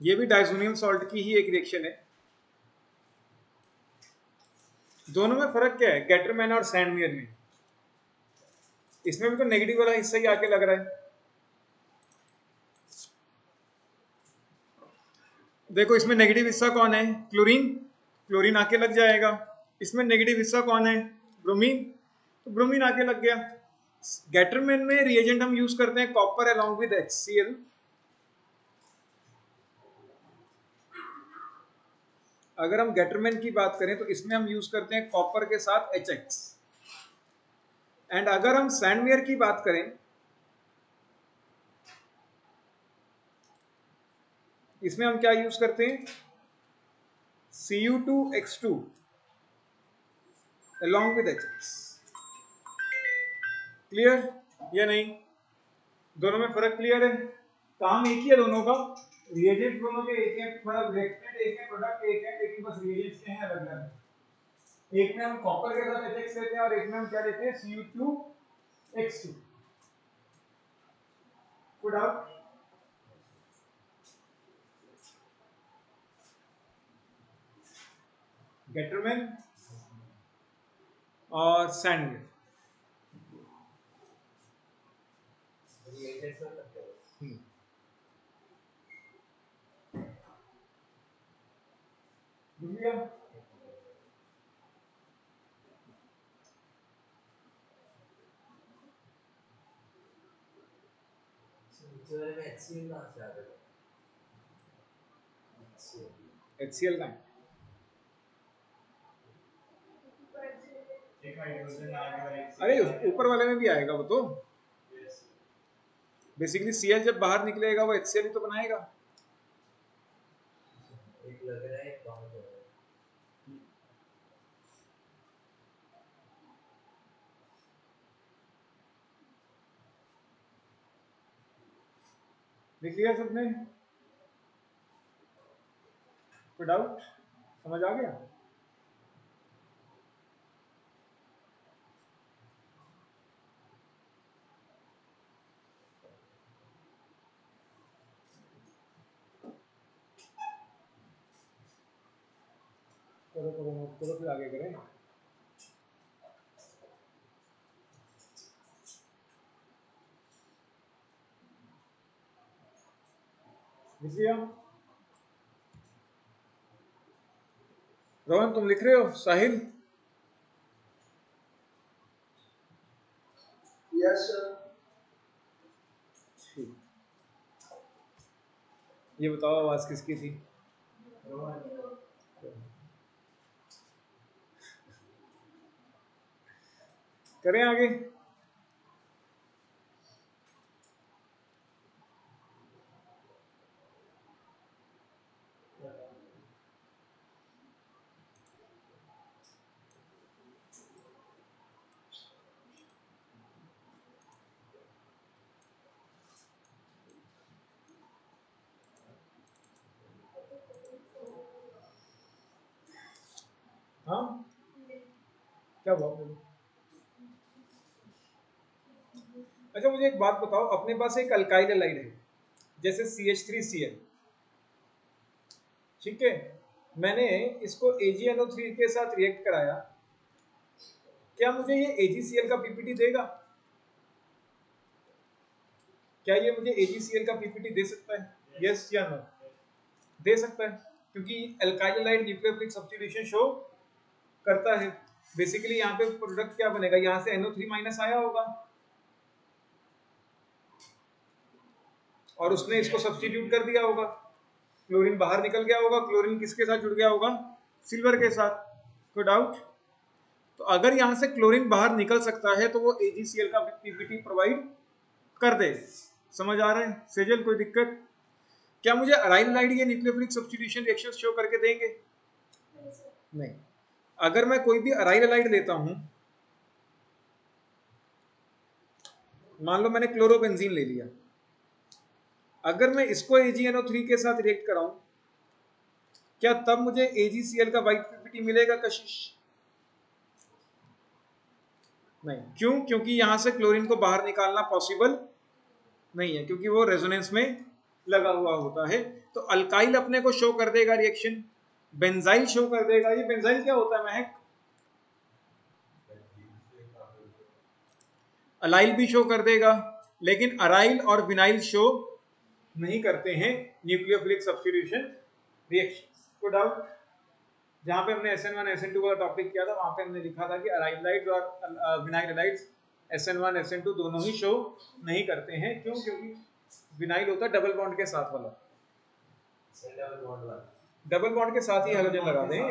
ये भी डाइजोनियम सॉल्ट की ही एक रिएक्शन है। दोनों में फर्क क्या है, गेटरमैन और सैंडमियर में? इसमें भी तो नेगेटिव वाला हिस्सा ही आके लग रहा है। देखो इसमें नेगेटिव हिस्सा कौन है? क्लोरीन, क्लोरीन आके लग जाएगा। इसमें नेगेटिव हिस्सा कौन है? ब्रोमीन, तो ब्रोमीन आके लग गया। गेटरमैन में रिएजेंट हम यूज करते हैं कॉपर अलोंग विद HCl। अगर हम गेटरमैन की बात करें तो इसमें हम यूज करते हैं कॉपर के साथ HX। एंड अगर हम सैंडवेयर की बात करें, इसमें हम क्या यूज करते हैं, Cu2X2 along with HX। Clear या नहीं? दोनों में फर्क क्लियर है? काम एक ही है दोनों का, रिएजेंट दोनों के एक है, मतलब रिएक्टेंट एक है, प्रोडक्ट एक है, लेकिन बस रिएजेंट्स के हैं अलग अलग। एक में हम कॉपर के साथ HX लेते हैं और एक में हम क्या लेते हैं, Cu2X2। Good out. गेटरमैन और सैंडविच। HCl का एक हाइड्रोजन आ गया, अरे ऊपर वाले में भी आएगा वो तो। बेसिकली Cl जब बाहर निकलेगा वो HCl ही तो बनाएगा। एक लग रहा है, एक बाहर हो रहा है। लिख लिया सबने? कोई डाउट? समझ आ गया? करो करो नोट करो, फिर आगे करें। लिख लिया? रोहन तुम लिख रहे हो? साहिल? Yes sir. ठीक, ये बताओ आवाज किसकी थी? करें आगे? हाँ क्या हुआ बोलो। अच्छा मुझे एक बात बताओ, अपने पास एक अल्काइल हैलाइड है जैसे CH3Cl, ठीक है, मैंने इसको AgNO3 के साथ रिएक्ट कराया, क्या मुझे ये AgCl का पीपीटी देगा? क्या ये मुझे AgCl का पीपीटी दे सकता है? यस या नो? दे सकता है, क्योंकि alkyl halide nucleophilic substitution show करता है। बेसिकली यहाँ पे प्रोडक्ट क्या बनेगा, यहाँ से NO3- आया होगा और उसने इसको सब्स्टिट्यूट कर दिया होगा, क्लोरीन बाहर निकल गया होगा, क्लोरीन किसके साथ जुड़ गया होगा, सिल्वर के साथ। कोई डाउट? तो अगर यहाँ से क्लोरीन बाहर निकल सकता है तो वो AgCl का पीपीटी प्रोवाइड कर दे। समझ आ रहा है सेजल? कोई दिक्कत? क्या मुझे अराइल हैलाइड या न्यूक्लियोफिलिक सब्स्टिट्यूशन रिएक्शन शो करके देंगे? नहीं। अगर मैं कोई भी अराइल हैलाइड लेता हूं, मान लो मैंने क्लोरोबेंजीन ले लिया, अगर मैं इसको AgNO3 के साथ रिएक्ट कराऊं, क्या तब मुझे AgCl का वाइट पीपीटी मिलेगा कशिश? नहीं। क्यों? क्योंकि यहां से क्लोरीन को बाहर निकालना पॉसिबल नहीं है, क्योंकि वो रेजोनेंस में लगा हुआ होता है। तो अल्काइल अपने को शो कर देगा रिएक्शन, बेंजाइल शो कर देगा। ये बेंजाइल क्या होता है महक? अलाइल भी शो कर देगा, लेकिन अराइल और विनाइल शो नहीं करते हैं न्यूक्लियोफिलिक सब्स्टिट्यूशन रिएक्शन। को डाउट? जहां पे हमने SN1 SN2 वाला टॉपिक किया था, वहां पे हमने लिखा था कि अराइल हैलाइड्स और विनाइल हैलाइड्स SN1 SN2 दोनों ही शो नहीं करते हैं। क्यों? क्योंकि विनाइल होता है डबल बॉन्ड के साथ वाला, डबल बॉन्ड के साथ ही हैलोजन लगा दें।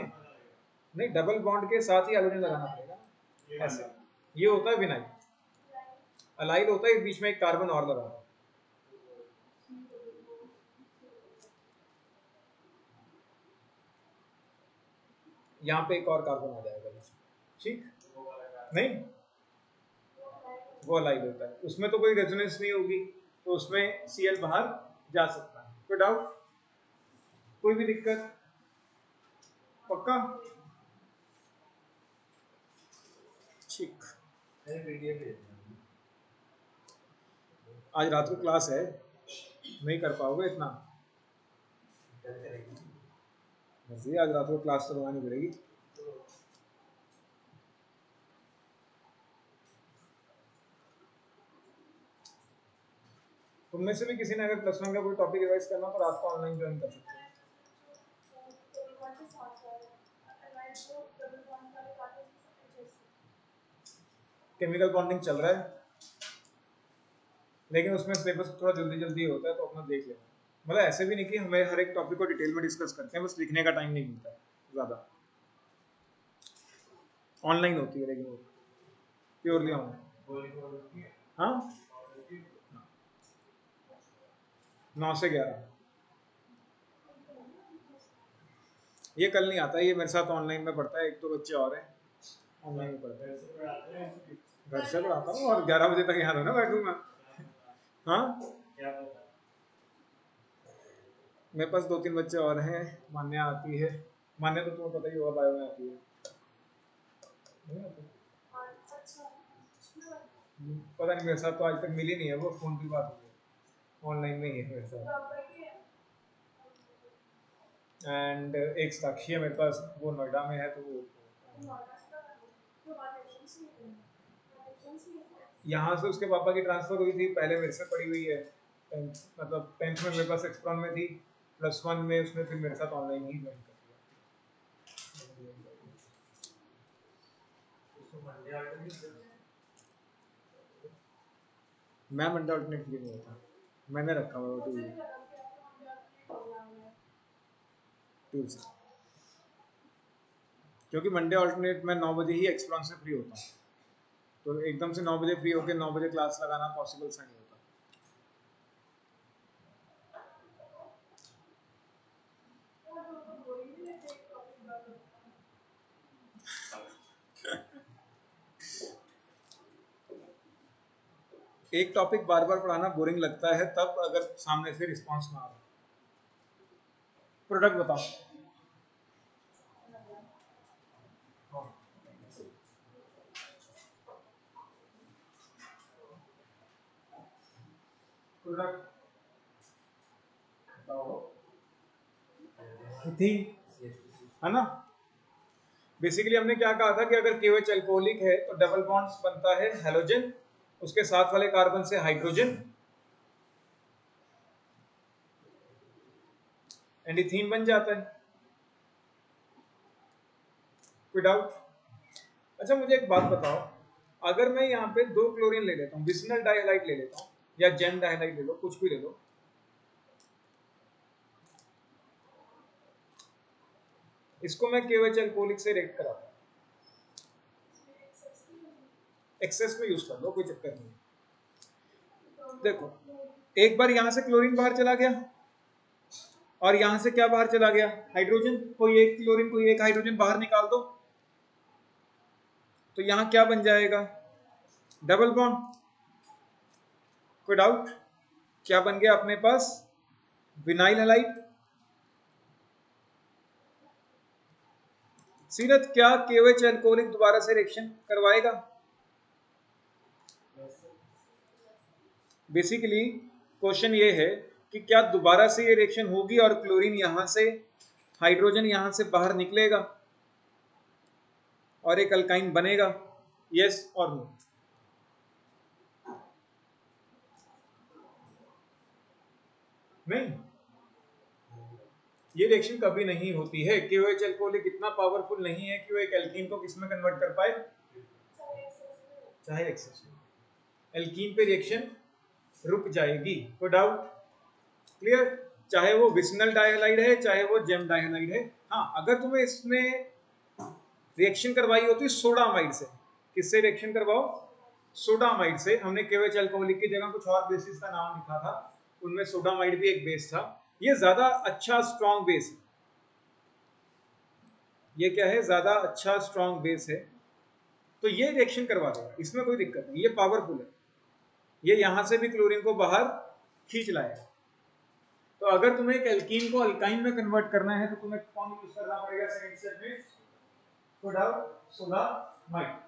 नहीं, डबल बॉन्ड के साथ ही हैलोजन लगाना पड़ेगा ऐसे। ये होता है विनाइल। अलाइल होता है, बीच में एक कार्बन और लगा हुआ। यहाँ पे एक और कार्बन आ जाएगा बीच में, ठीक? नहीं, वो अलाइल होता है, उसमें तो कोई रेजोनेंस नहीं होगी, तो उसमें Cl बाहर जा सकता है। कोई डाउट, कोई भी दिक्कत? पक्का? ठीक। आज रात को क्लास है, नहीं कर पाओगे इतना? जी, आज रात को क्लास तो लगानी पड़ेगी। तुमने से भी किसी ने अगर +1 का कोई टॉपिक रिवाइज करना तो रात को ऑनलाइन ज्वाइन कर सकते हो। केमिकल बॉन्डिंग चल रहा है, लेकिन उसमें सिलेबस थोड़ा जल्दी जल्दी होता है, तो अपना देख लेना। मतलब ऐसे भी नहीं कि हमें हर एक टॉपिक को डिटेल में डिस्कस करते हैं, बस लिखने का टाइम नहीं मिलता है ज़्यादा। ऑनलाइन होती है लेकिन वो प्योरली ऑनलाइन। हाँ, 9 से 11। ये कल नहीं आता, ये मेरे साथ ऑनलाइन में पढ़ता है, एक तो बच्चे और हैं ऑनलाइन में पढ़ते हैं। घर से पढ़ाता हूँ और 11 बजे तक यहाँ रहना बैठूंगा। हाँ, मेरे पास 2-3 बच्चे और हैं, मान्या आती है, मान्या तो तुम्हें पता ही होगा, बायो में आती है। पता नहीं, मेरे साथ तो आज तक मिली नहीं है, वो फोन की बात हुई है, ऑनलाइन में ही है मेरे साथ। एंड एक साक्षी है मेरे पास, वो नोएडा में है, तो वो यहाँ से उसके पापा की ट्रांसफर हुई थी, पहले मेरे से पढ़ी हुई है, मतलब 10th में मेरे पास एक्सप्रॉन में थी, +1 में उसने फिर मेरे साथ ऑनलाइन ही ज्वाइन कर दिया। मैं मंडे अल्टरनेट के लिए नहीं होता, मैंने रखा हुआ वो टूल से, क्योंकि मंडे अल्टरनेट मैं 9 बजे ही एक्सप्रॉन से फ्री होता हूँ, तो एकदम से 9 बजे फ्री होकर 9 बजे क्लास लगाना पॉसिबल सा नहीं होता। एक टॉपिक बार बार पढ़ाना बोरिंग लगता है तब, अगर सामने से रिस्पांस ना आए। प्रोडक्ट बताओ। प्रोडक्ट थी, है ना? बेसिकली हमने क्या कहा था कि अगर KOH अल्कोहलिक है तो डबल बॉन्ड्स बनता है हेलोजन, उसके साथ वाले कार्बन से हाइड्रोजन, एंड इथीन बन जाता है। कोई डाउट? अच्छा, मुझे एक बात बताओ, अगर मैं यहाँ पे 2 क्लोरीन ले लेता हूँ, विसिनल डाइहाइलाइड ले लेता हूँ, या जेम डाइहाइलाइड ले लो, कुछ भी ले लो, इसको मैं KOH अल्कोहलिक से रिएक्ट कराता हूँ, एक्सेस में यूज कर लो, कोई चक्कर नहीं। देखो, एक बार यहाँ से क्लोरीन बाहर चला गया, और यहाँ से क्या बाहर चला गया? हाइड्रोजन। कोई एक क्लोरीन, कोई एक हाइड्रोजन बाहर निकाल दो, तो यहाँ क्या बन जाएगा? Double bond. कोई डाउट? क्या बन गया अपने पास? Vinyl halide. सीरत, क्या KOH अल्कोहलिक दोबारा से रिएक्शन करवाएगा? बेसिकली क्वेश्चन ये है कि क्या दोबारा से ये रिएक्शन होगी और क्लोरीन यहां से, हाइड्रोजन यहां से बाहर निकलेगा और एक अल्काइन बनेगा? यस और नो? नहीं, ये रिएक्शन कभी नहीं होती है। KOH अल्कोहलिक इतना पावरफुल नहीं है कि वो एक एल्कीन को किस में कन्वर्ट कर पाए, चाहे एक्सेस में। एल्कीन पे रिएक्शन रुक जाएगी। कोई डाउट? क्लियर? चाहे वो विसिनल डाइहाइलाइड है, चाहे वो जेम डाइहाइलाइड है। हाँ, अगर तुम्हें इसमें रिएक्शन करवाई होती सोडामाइड से, किससे रिएक्शन करवाओ? सोडामाइड से हमने KOH अल्कोहलिक की जगह कुछ और बेसिस का नाम लिखा था, उनमें सोडामाइड भी एक बेस था। ये ज्यादा अच्छा स्ट्रॉन्ग बेस है। ये क्या है? ज्यादा अच्छा स्ट्रॉन्ग बेस है, तो ये रिएक्शन करवा देगा, इसमें कोई दिक्कत नहीं, ये पावरफुल है, ये यहां से भी क्लोरीन को बाहर खींच लाएगा। तो अगर तुम्हें एक एल्कीन को अल्काइन में कन्वर्ट करना है तो तुम्हें कौन यूज करना पड़ेगा सेकंड स्टेप में? सोडामाइड।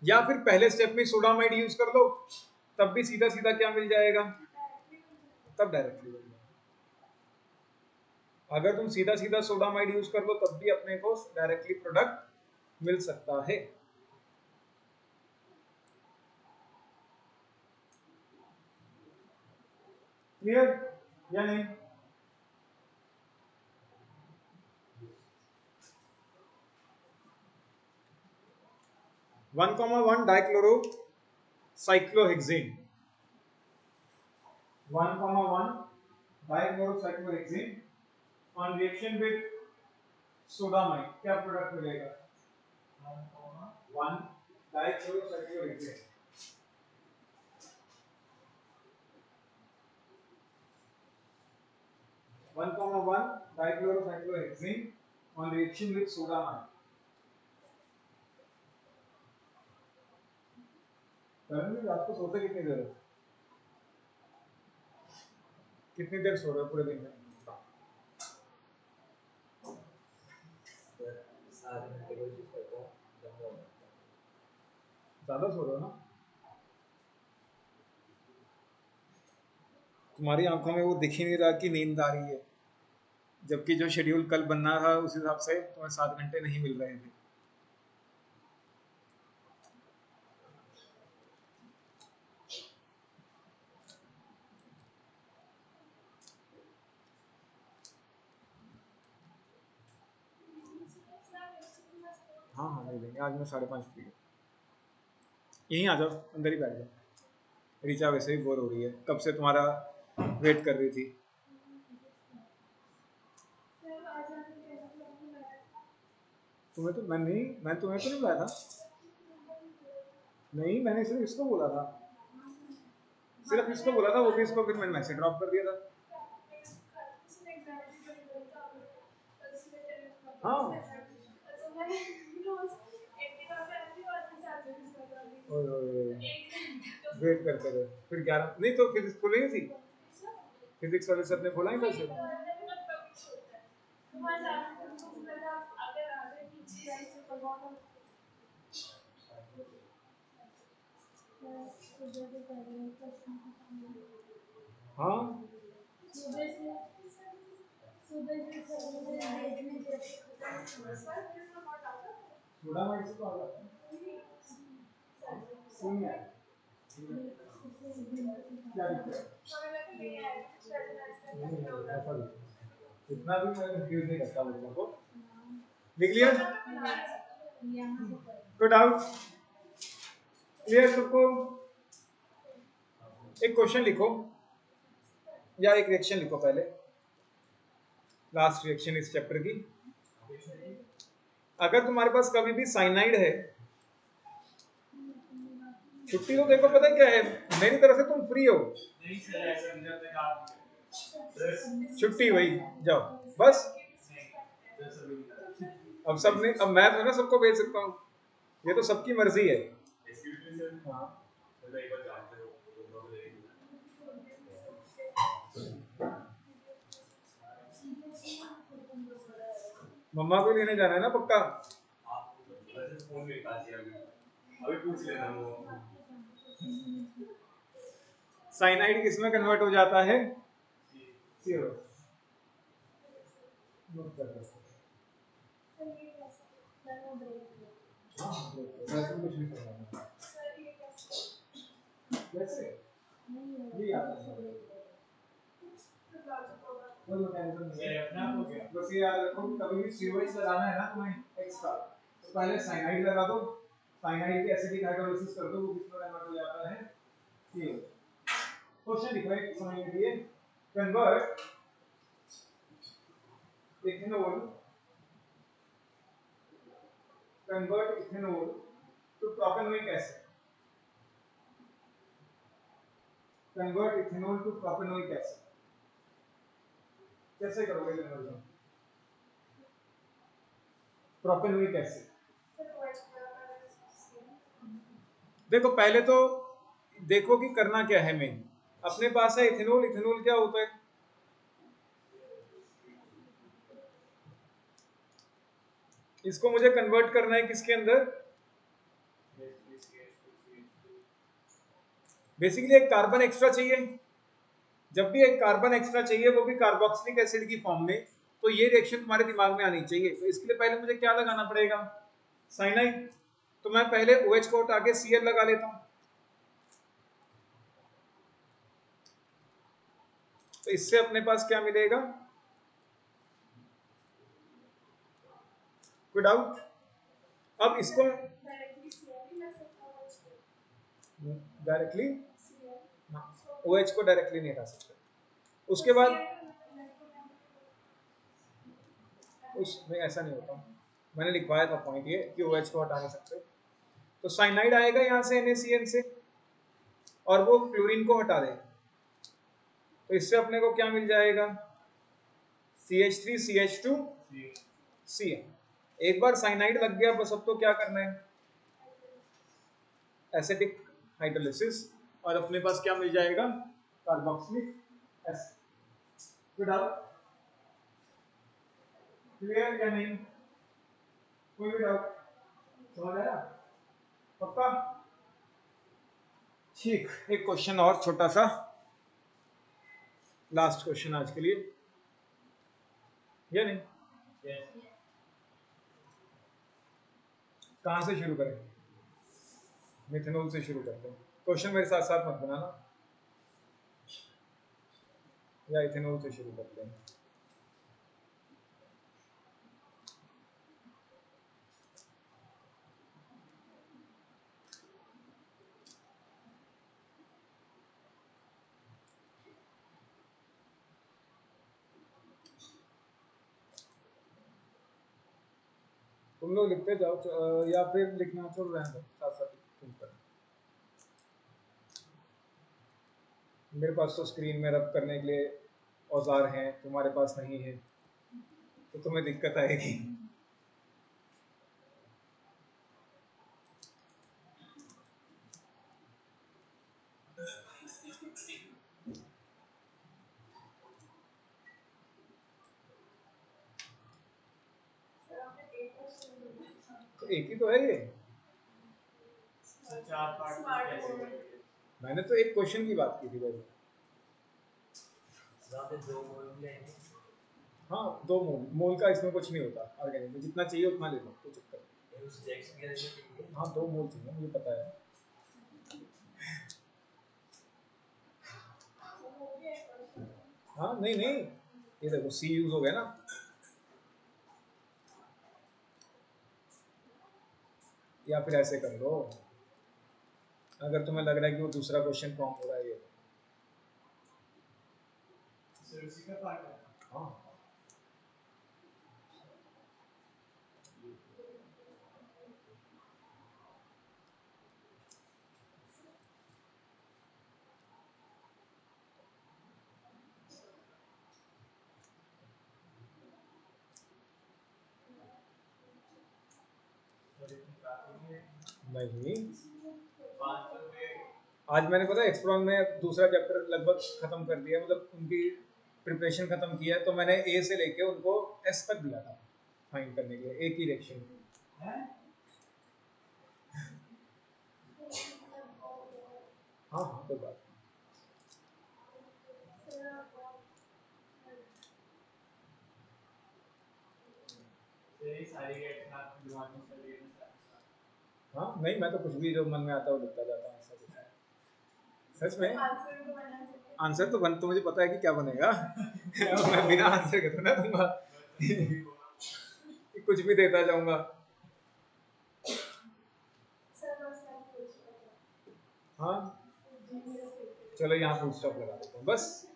या फिर पहले स्टेप में सोडामाइड यूज कर लो, तब भी सीधा सीधा क्या मिल जाएगा? तब डायरेक्टली। अगर तुम सीधा सीधा सोडामाइड यूज कर लो तब भी अपने को डायरेक्टली प्रोडक्ट मिल सकता है। क्लियर या नहीं? One comma one dichloro cyclohexane, 1,1 dichlorocyclohexane on reaction with sodamide क्या प्रोडक्ट मिलेगा? 1 dichlorocyclohexane. 1,1 dichlorocyclohexane on reaction with sodamide. करने में आपको सोते कितनी देर है? कितनी देर सो रहे हो पूरे दिन में? सर 7 घंटे कोशिश करता हूँ, लंबा होता है। ज्यादा सो रहे हो ना? तुम्हारी आंखों में वो दिख ही नहीं रहा कि नींद आ रही है, जबकि जो शेड्यूल कल बनना था उस हिसाब से तुम्हें 7 घंटे नहीं मिल रहे थे। हाँ हाँ नहीं लेंगे, आज मैं 5:30 फ्री हूँ। यहीं आ जाओ, अंदर ही बैठ जाओ। रीचा वैसे ही बोर हो रही है, कब से तुम्हारा वेट कर रही थी। तुम्हें तो मैं तुम्हें तो नहीं बुलाया था। नहीं, मैंने सिर्फ इसको बोला था, सिर्फ इसको बोला था, वो भी इसको फिर मैंने मैसेज ड्रॉप कर दिया था। हाँ वेट करते रहे, फिर 11 नहीं तो फिजिक्स खुलेगी थी, फिजिक्स वाले सर ने बोला ही था सिर्फ। हाँ थोड़ा माइंड से तो आ जाता है, क्यों नहीं आया? क्या दिक्कत है? नहीं, ऐसा नहीं, इतना भी मैं कंफ्यूज नहीं करता बच्चों को। लिख लिया? गुड आउट, क्लियर सबको? एक क्वेश्चन लिखो या एक रिएक्शन लिखो पहले, लास्ट रिएक्शन इस चैप्टर की। अगर तुम्हारे पास कभी भी साइनाइड है, छुट्टी तो देखो पता है क्या है, मेरी तरफ से तुम फ्री हो, छुट्टी भाई जाओ बस। अब सबने, अब मैं तो ना सबको भेज सकता हूँ, ये तो सबकी मर्जी है। हाँ मम्मा को लेने जाना है ना पक्का? फोन में अभी पूछ लेना वो। साइनाइड किसमें कन्वर्ट हो जाता है? सीरो। नोट कर लो। हाँ वैसे कुछ नहीं करना वैसे ये याद रखना, कोई मैकेनिज्म नहीं है, अपने आप हो गया। बस ये याद रखो कभी भी सीओएच लगाना है ना तुम्हें एक्स्ट्रा, तो पहले साइनाइड लगा दो, साइनाइड की एसिडिक हाइड्रोलिसिस कर दो, वो किसमें कन्वर्ट हो जाता है? सीओ। क्वेश्चन लिखो एक समझने के लिए, convert ethanol convert ethanol to propanoic acid. Convert ethanol to propanoic acid. कैसे करोगे कन्वर्जन? Propanoic acid. देखो पहले तो देखो कि करना क्या है। मेन अपने पास है इथेनॉल। इथेनॉल क्या होता है? इसको मुझे कन्वर्ट करना है किसके अंदर? बेसिकली एक कार्बन एक्स्ट्रा चाहिए। जब भी एक कार्बन एक्स्ट्रा चाहिए वो भी कार्बोक्सिलिक एसिड की फॉर्म में, तो ये रिएक्शन तुम्हारे दिमाग में आनी चाहिए। तो इसके लिए पहले मुझे क्या लगाना पड़ेगा? साइनाइड। तो मैं पहले OH को हटा के Cl लगा लेता हूं। तो इससे अपने पास क्या मिलेगा? कोई डाउट? अब इसको डायरेक्टली OH को डायरेक्टली नहीं हटा सकते। उसके बाद उसमें ऐसा नहीं होता। मैंने लिखवाया था पॉइंट ये कि OH को हटा नहीं सकते। तो साइनाइड आएगा यहाँ से NaCl से और वो क्लोरीन को हटा देगा। तो इससे अपने को क्या मिल जाएगा? CH3CH2Cl। एक बार साइनाइड लग गया बस अब तो क्या करना है? एसिडिक हाइड्रोलिसिस और अपने पास क्या मिल जाएगा? Carboxylic acid. कोई डाउट? क्लियर या नहीं? कोई भी डाउट? समझ आया? पक्का? ठीक, एक क्वेश्चन और छोटा सा, लास्ट क्वेश्चन आज के लिए, या नहीं? कहाँ से शुरू करें? मिथेनॉल से शुरू करते हैं। क्वेश्चन मेरे साथ साथ मत बनाना, या इथेनॉल से शुरू करते हैं। तुम लोग लिखते जाओ या फिर लिखना चल रहे हैं साथ साथ तुम कर। मेरे पास तो स्क्रीन में रब करने के लिए औजार हैं, तुम्हारे पास नहीं है तो तुम्हें दिक्कत आएगी। तो एक ही तो है ये। मैंने तो एक क्वेश्चन की बात की थी वैसे। हाँ 2 मोल। मोल का इसमें कुछ नहीं होता ऑर्गेनिक में, जितना चाहिए उतना ले लो, कोई चक्कर नहीं। हाँ 2 मोल चाहिए, मुझे पता है। हाँ नहीं नहीं, ये देखो C यूज हो गया ना। या फिर ऐसे कर लो, अगर तुम्हें लग रहा है कि वो दूसरा क्वेश्चन फॉर्म हो रहा है ये। हाँ नहीं, आज मैंने पता एक्सप्रॉन में दूसरा चैप्टर लगभग खत्म कर दिया, मतलब उनकी प्रिपरेशन खत्म किया है। तो मैंने A से लेके उनको S तक दिया था फाइंड करने के लिए, एक ही रिएक्शन। हाँ हाँ कोई बात नहीं। हाँ नहीं, मैं तो कुछ भी जो मन में आता है वो लिखता जाता हूँ, ऐसा कुछ है सच में। आंसर तो बन, तो मुझे पता है कि क्या बनेगा। मैं बिना आंसर के तो ना दूंगा, कुछ भी देता जाऊंगा। हाँ चलो यहाँ फुल स्टॉप लगा देते हैं बस।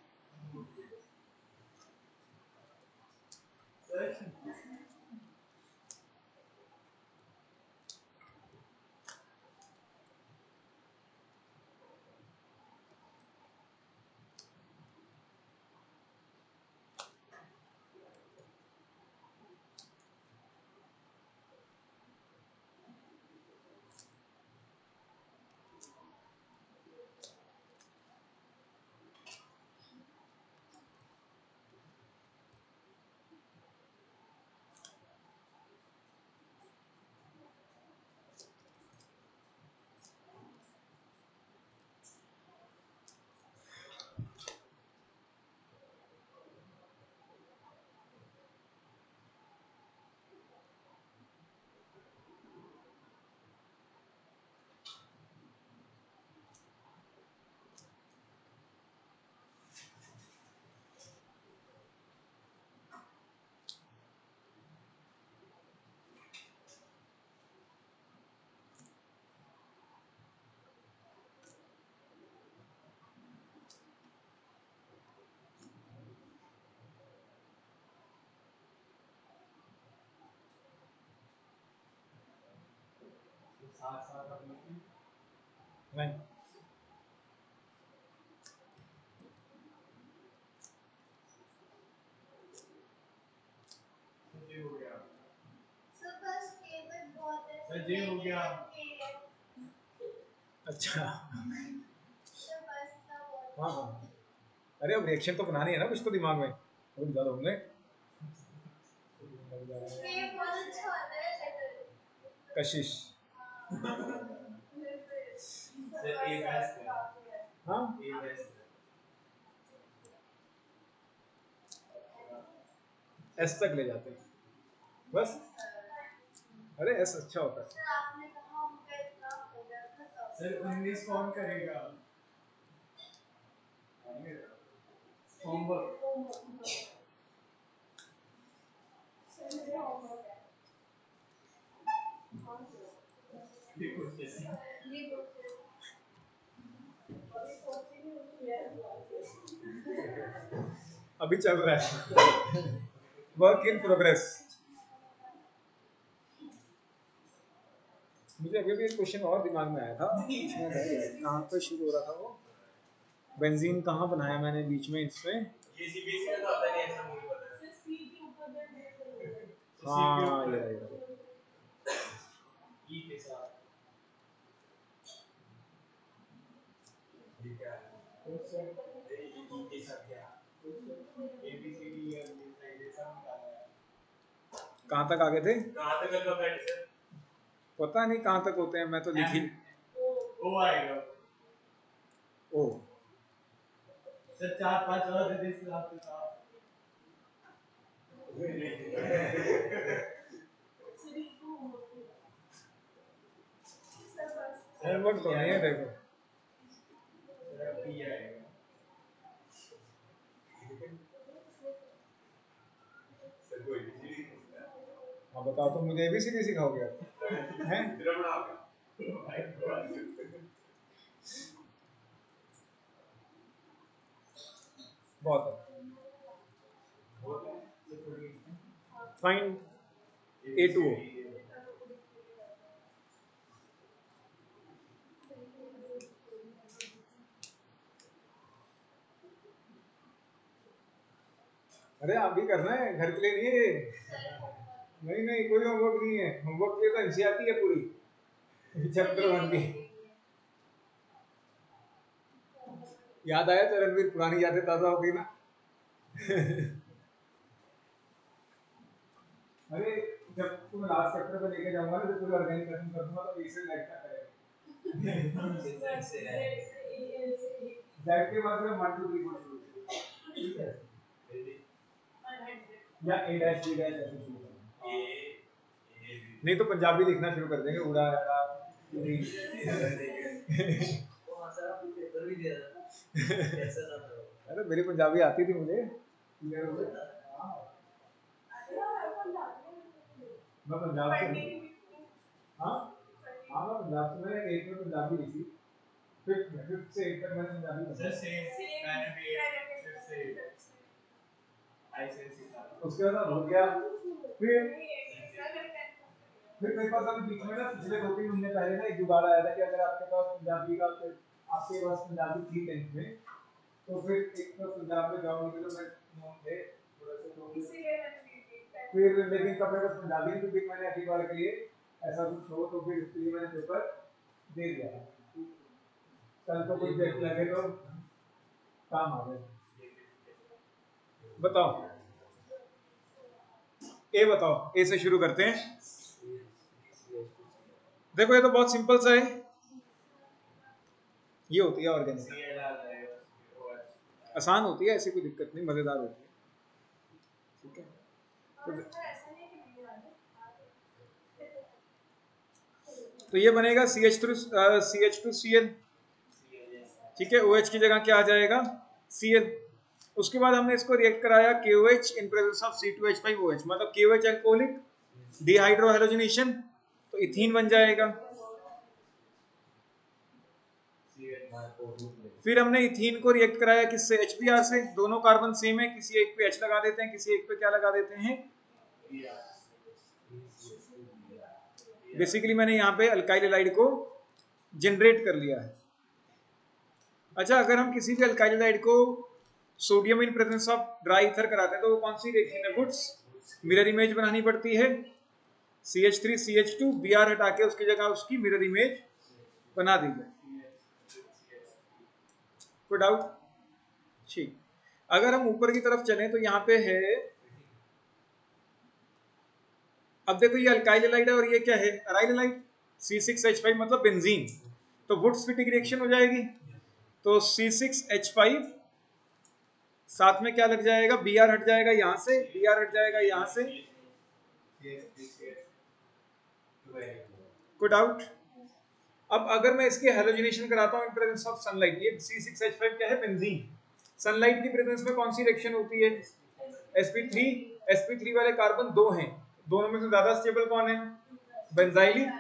नहीं जी हो गया। अच्छा हाँ हाँ अरे अब रिएक्शन तो बनानी है ना कुछ तो दिमाग में रुक जा होंगे कशिश हाँ एस तक ले जाते हैं बस अरे एस अच्छा होता है सर 19 कौन करेगा? होमवर्क अभी चल रहा है वर्क इन प्रोग्रेस मुझे अभी भी एक क्वेश्चन और दिमाग में आया था कहाँ पे शुरू हो रहा था वो बेंजीन कहाँ बनाया मैंने बीच में इसमें ये सीबीएसई में तो आता नहीं ऐसा मुझे पता है। हाँ ये ई के साथ ये क्या है? अरे ये ई के साथ क्या? एबीसीडी या ये सब निकालना है। कहाँ तक आगे थे कहाँ तक अल्फाबेट सर? पता नहीं कहाँ तक होते हैं मैं तो लिखी ओ आएगा ओ सर 4-5 और दे दे इसके आपके साथ होमवर्क तो नहीं है देखो सर पी आएगा सर कोई एबीसीडी हाँ बताओ तो मुझे एबीसीडी सिखाओगे आप हैं तेरा बनाओगे बहुत है फाइंड A2O अरे आप भी करना है घर के लिए नहीं है नहीं नहीं कोई होमवर्क नहीं है होमवर्क के लिए तो एनसीईआरटी है पूरी चैप्टर 1 की याद आया तो रणवीर पुरानी यादें ताजा हो गई ना अरे जब तुम्हें लास्ट चैप्टर पे लेके जाऊंगा ना जब पूरा ऑर्गेनाइजेशन कर दूंगा तो एक से लाइक तक करेगा दैट के बाद में 1 2 3 4 शुरू ठीक है या A डैश B डैश ऐसे शुरू करना नहीं तो पंजाबी लिखना शुरू कर देंगे उड़ा एड़ा पूरी अरे मेरी पंजाबी आती थी मुझे मैं पंजाब से हाँ हाँ मैं पंजाब से मैंने 8 में पंजाबी लिखी फिफ्थ से 8 तक मैंने पंजाबी सर लिखी सेम मैंने भी फिर से आईसीएसई था उसके बाद हो गया फिर मेरे पास अभी बीच में ना पिछले 2-3 महीने पहले ना एक जुगाड़ आया था कि अगर आपके पास पंजाबी का आपके पास पंजाबी थी 10th में तो फिर एक तो पंजाब में जाओ निकलो मैं नॉन थे थोड़ा सा तो फिर लेकिन कब मेरे पास पंजाबी नहीं तो फिर मैंने अगली बार के लिए ऐसा कुछ हो तो फिर इसके लिए मैंने पेपर दे दिया कल को कोई टेस्ट लगे तो काम आ जाए बताओ ए बताओ ए से शुरू करते हैं देखो ये तो बहुत सिंपल सा है ये होती है ऑर्गेनिक आसान होती है ऐसी कोई दिक्कत नहीं मजेदार होती है ठीक है तो ये बनेगा CH2Cl ठीक है OH की जगह क्या आ जाएगा Cl उसके बाद हमने इसको रिएक्ट कराया KOH in presence of C2H5OH मतलब KOH अल्कोहलिक डिहाइड्रोहैलोजिनेशन तो इथीन बन जाएगा फिर हमने इथीन को रिएक्ट कराया किससे HBr से दोनों कार्बन सेम है किसी एक पे H लगा देते हैं किसी एक पे क्या लगा देते हैं बेसिकली मैंने यहाँ पे अल्काइल हैलाइड को जनरेट कर लिया है। अच्छा, अगर हम किसी भी अल्काइल हैलाइड को sodium in presence of dry ether कराते हैं तो वो कौन सी रिएक्शन है? वुड्स मिरर इमेज बनानी पड़ती है। CH3 CH2 Br हटा के उसकी जगह उसकी मिरर इमेज बना दी जाए। कोई डाउट? ठीक। अगर हम ऊपर की तरफ चलें तो यहाँ पे है, अब देखो ये अल्काइल हैलाइड है और ये क्या है? Aryl halide. C6H5 मतलब बेंजीन, तो वुड्स फिटिंग रिएक्शन हो जाएगी। तो C6H5 साथ में क्या लग जाएगा? Br हट जाएगा यहाँ से, Br हट जाएगा यहाँ से। कोई डाउट? अब अगर मैं इसके हैलोजिनेशन कराता हूँ इन प्रेजेंस ऑफ सनलाइट, ये C6H5 क्या है? बेंजीन। सनलाइट की प्रेजेंस में कौन सी रिएक्शन होती है? sp3। sp3 वाले कार्बन दो हैं, दोनों में से ज्यादा स्टेबल कौन है? बेंजाइलिन।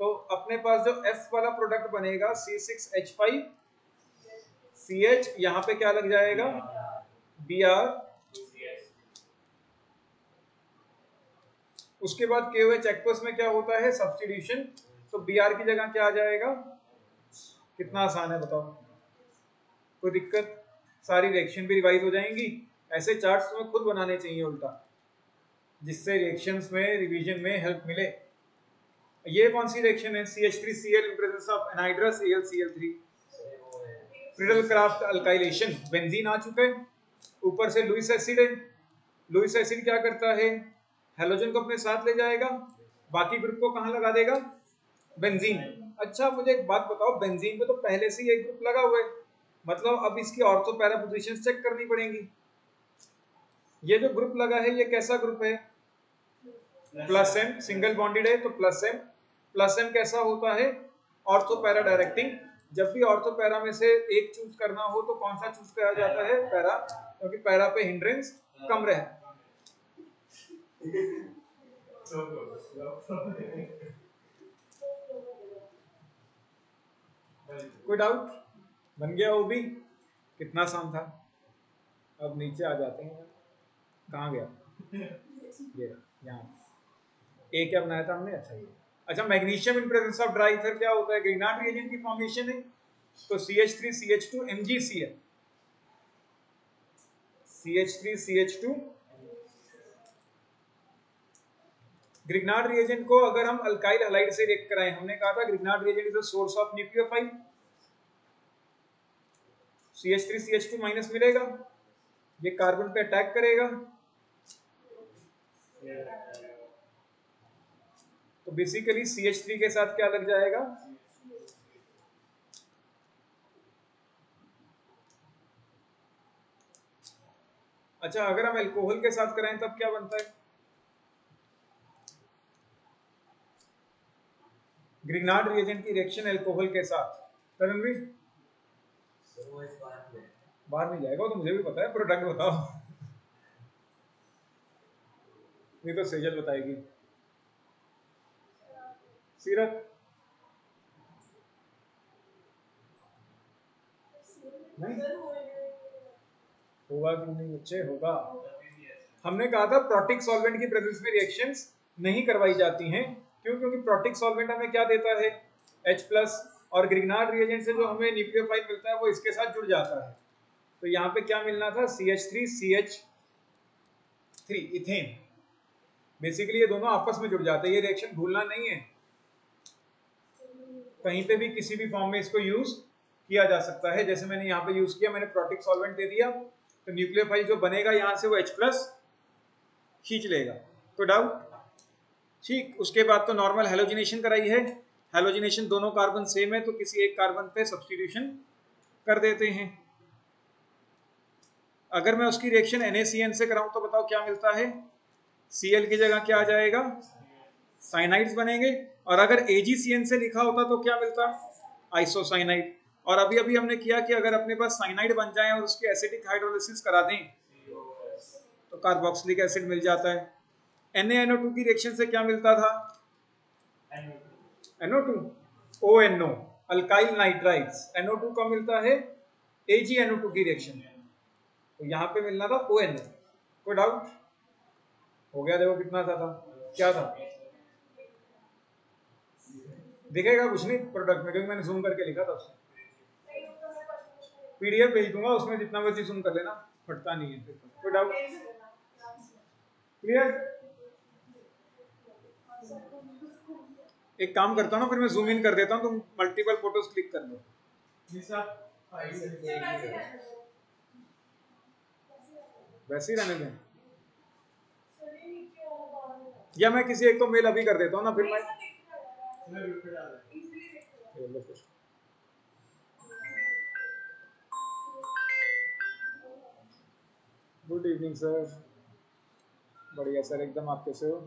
तो अपने पास जो F वाला प्रोडक्ट बनेगा C6H5 CH, यहाँ पे क्या लग जाएगा? Br। उसके बाद KOH एक्वस में क्या होता है? सब्स्टिट्यूशन। तो Br की जगह क्या आ जाएगा? कितना आसान है बताओ, कोई दिक्कत? सारी रिएक्शन भी रिवाइज हो जाएंगी। ऐसे चार्ट्स तुम्हें खुद बनाने चाहिए उल्टा, जिससे रिएक्शंस में रिवीजन में हेल्प मिले। ये कौन सी रिएक्शन है? CH3Cl in presence of anhydrous AlCl3, Friedel Crafts alkylation. Benzene आ चुका है, ऊपर से लुइस एसिड है। लुइस एसिड क्या करता है? हैलोजन को अपने साथ ले जाएगा, बाकी ग्रुप को कहाँ लगा देगा? बेंजीन। अच्छा मुझे एक बात बताओ, बेंजीन पे तो पहले से ही एक ग्रुप लगा हुआ है, मतलब अब इसकी ऑर्थो पैरा पोजीशंस चेक करनी पड़ेंगी। ये जो ग्रुप लगा है ये कैसा ग्रुप है? प्लस एम, सिंगल बॉन्डेड है तो प्लस एम। प्लस एम कैसा होता है? Ortho para directing. जब भी ऑर्थो पैरा में से एक चूज करना हो तो कौन सा चूज किया जाता है? पैरा, क्योंकि पैरा पे हिंड्रेंस कम रहे। कोई डाउट? बन गया वो भी? कितना आसान था। अब नीचे आ जाते हैं, कहाँ गया? ये यहाँ ए क्या बनाया था हमने? अच्छा ये। अच्छा, magnesium in presence of dry ether क्या होता है? ग्रिग्नार्ड रिएजेंट की फॉर्मेशन है। तो CH3 CH2 MgCl, CH3 CH2। Grignard reagent को अगर हम अल्काइल हैलाइड से रिएक्ट कराएं, हमने कहा था Grignard reagent is the source of nucleophile. CH3 CH2 minus मिलेगा, ये कार्बन पे अटैक करेगा, तो बेसिकली CH3 के साथ क्या लग जाएगा? अच्छा, अगर हम अल्कोहल के साथ कराएं तब क्या बनता है? ग्रिग्नार्ड रिएजेंट की रिएक्शन अल्कोहल के साथ, तरणवीर बाहर नहीं जाएगा, तो मुझे भी पता है, प्रोडक्ट बताओ। ये तो सेजल बताएगी। सीरत नहीं होगा कि नहीं बच्चे? होगा। हमने कहा था प्रोटिक सॉल्वेंट की प्रेजेंस में रिएक्शंस नहीं करवाई जाती हैं। क्यों? क्योंकि प्रोटिक सॉल्वेंट हमें क्या देता है? H+, और ग्रिग्नार्ड रिएजेंट से जो हमें न्यूक्लियोफाइल मिलता है वो इसके साथ जुड़ जाता है। तो यहाँ पे क्या मिलना था? CH3 CH3 ethane. बेसिकली ये दोनों आपस में जुड़ जाते हैं, ये रिएक्शन भूलना नहीं है। कहीं पे भी किसी भी फॉर्म में इसको यूज किया जा सकता है, जैसे मैंने यहाँ पे यूज किया, मैंने प्रोटिक सॉल्वेंट दे दिया, तो न्यूक्लियोफाइल जो बनेगा यहाँ से वो H+ खींच लेगा। तो डाउट? ठीक। उसके बाद तो नॉर्मल हैलोजिनेशन कराई है। हैलोजिनेशन दोनों कार्बन सेम है तो किसी एक कार्बन पे सब्स्टिट्यूशन कर देते हैं। अगर मैं उसकी रिएक्शन NaCN से कराऊं तो बताओ क्या मिलता है? Cl की जगह क्या आ जाएगा? साइनाइड्स बनेंगे। और अगर AgCN से लिखा होता तो क्या मिलता? आइसोसाइनाइड। और अभी अभी हमने किया कि अगर अपने पास साइनाइड बन जाए और उसके एसिडिक हाइड्रोलिसिस करा दें तो कार्बोक्सिलिक एसिड मिल जाता है। NaNO2 की रिएक्शन से क्या मिलता था? NO2 ONO, alkyl nitrides. NO2 का मिलता है AgNO2 की रिएक्शन, तो यहाँ पे मिलना था ONO। कोई डाउट? हो गया? देखो कितना था क्या था? दिखेगा कुछ नहीं प्रोडक्ट में, क्योंकि मैंने जूम करके लिखा था उससे। पीडीएफ भेज दूंगा, उसमें जितना मर्जी जूम कर लेना, फटता नहीं है। कोई डाउट? क्लियर? एक काम करता हूँ ना, फिर मैं जूम इन कर देता हूँ, तुम मल्टीपल फोटोज क्लिक कर लो। वैसे ही रहने दें, या मैं किसी एक को मेल अभी कर देता हूँ ना, फिर मैं गुड इवनिंग सर। बढ़िया सर एकदम, आप कैसे हो?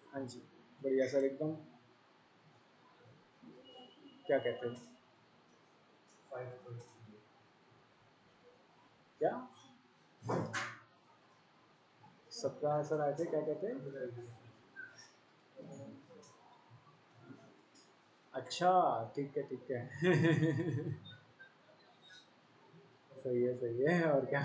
हाँ जी बढ़िया सर एकदम। क्या कहते हैं? क्या 17 सर आए थे, क्या कहते हैं? अच्छा ठीक है ठीक है। सही है और क्या।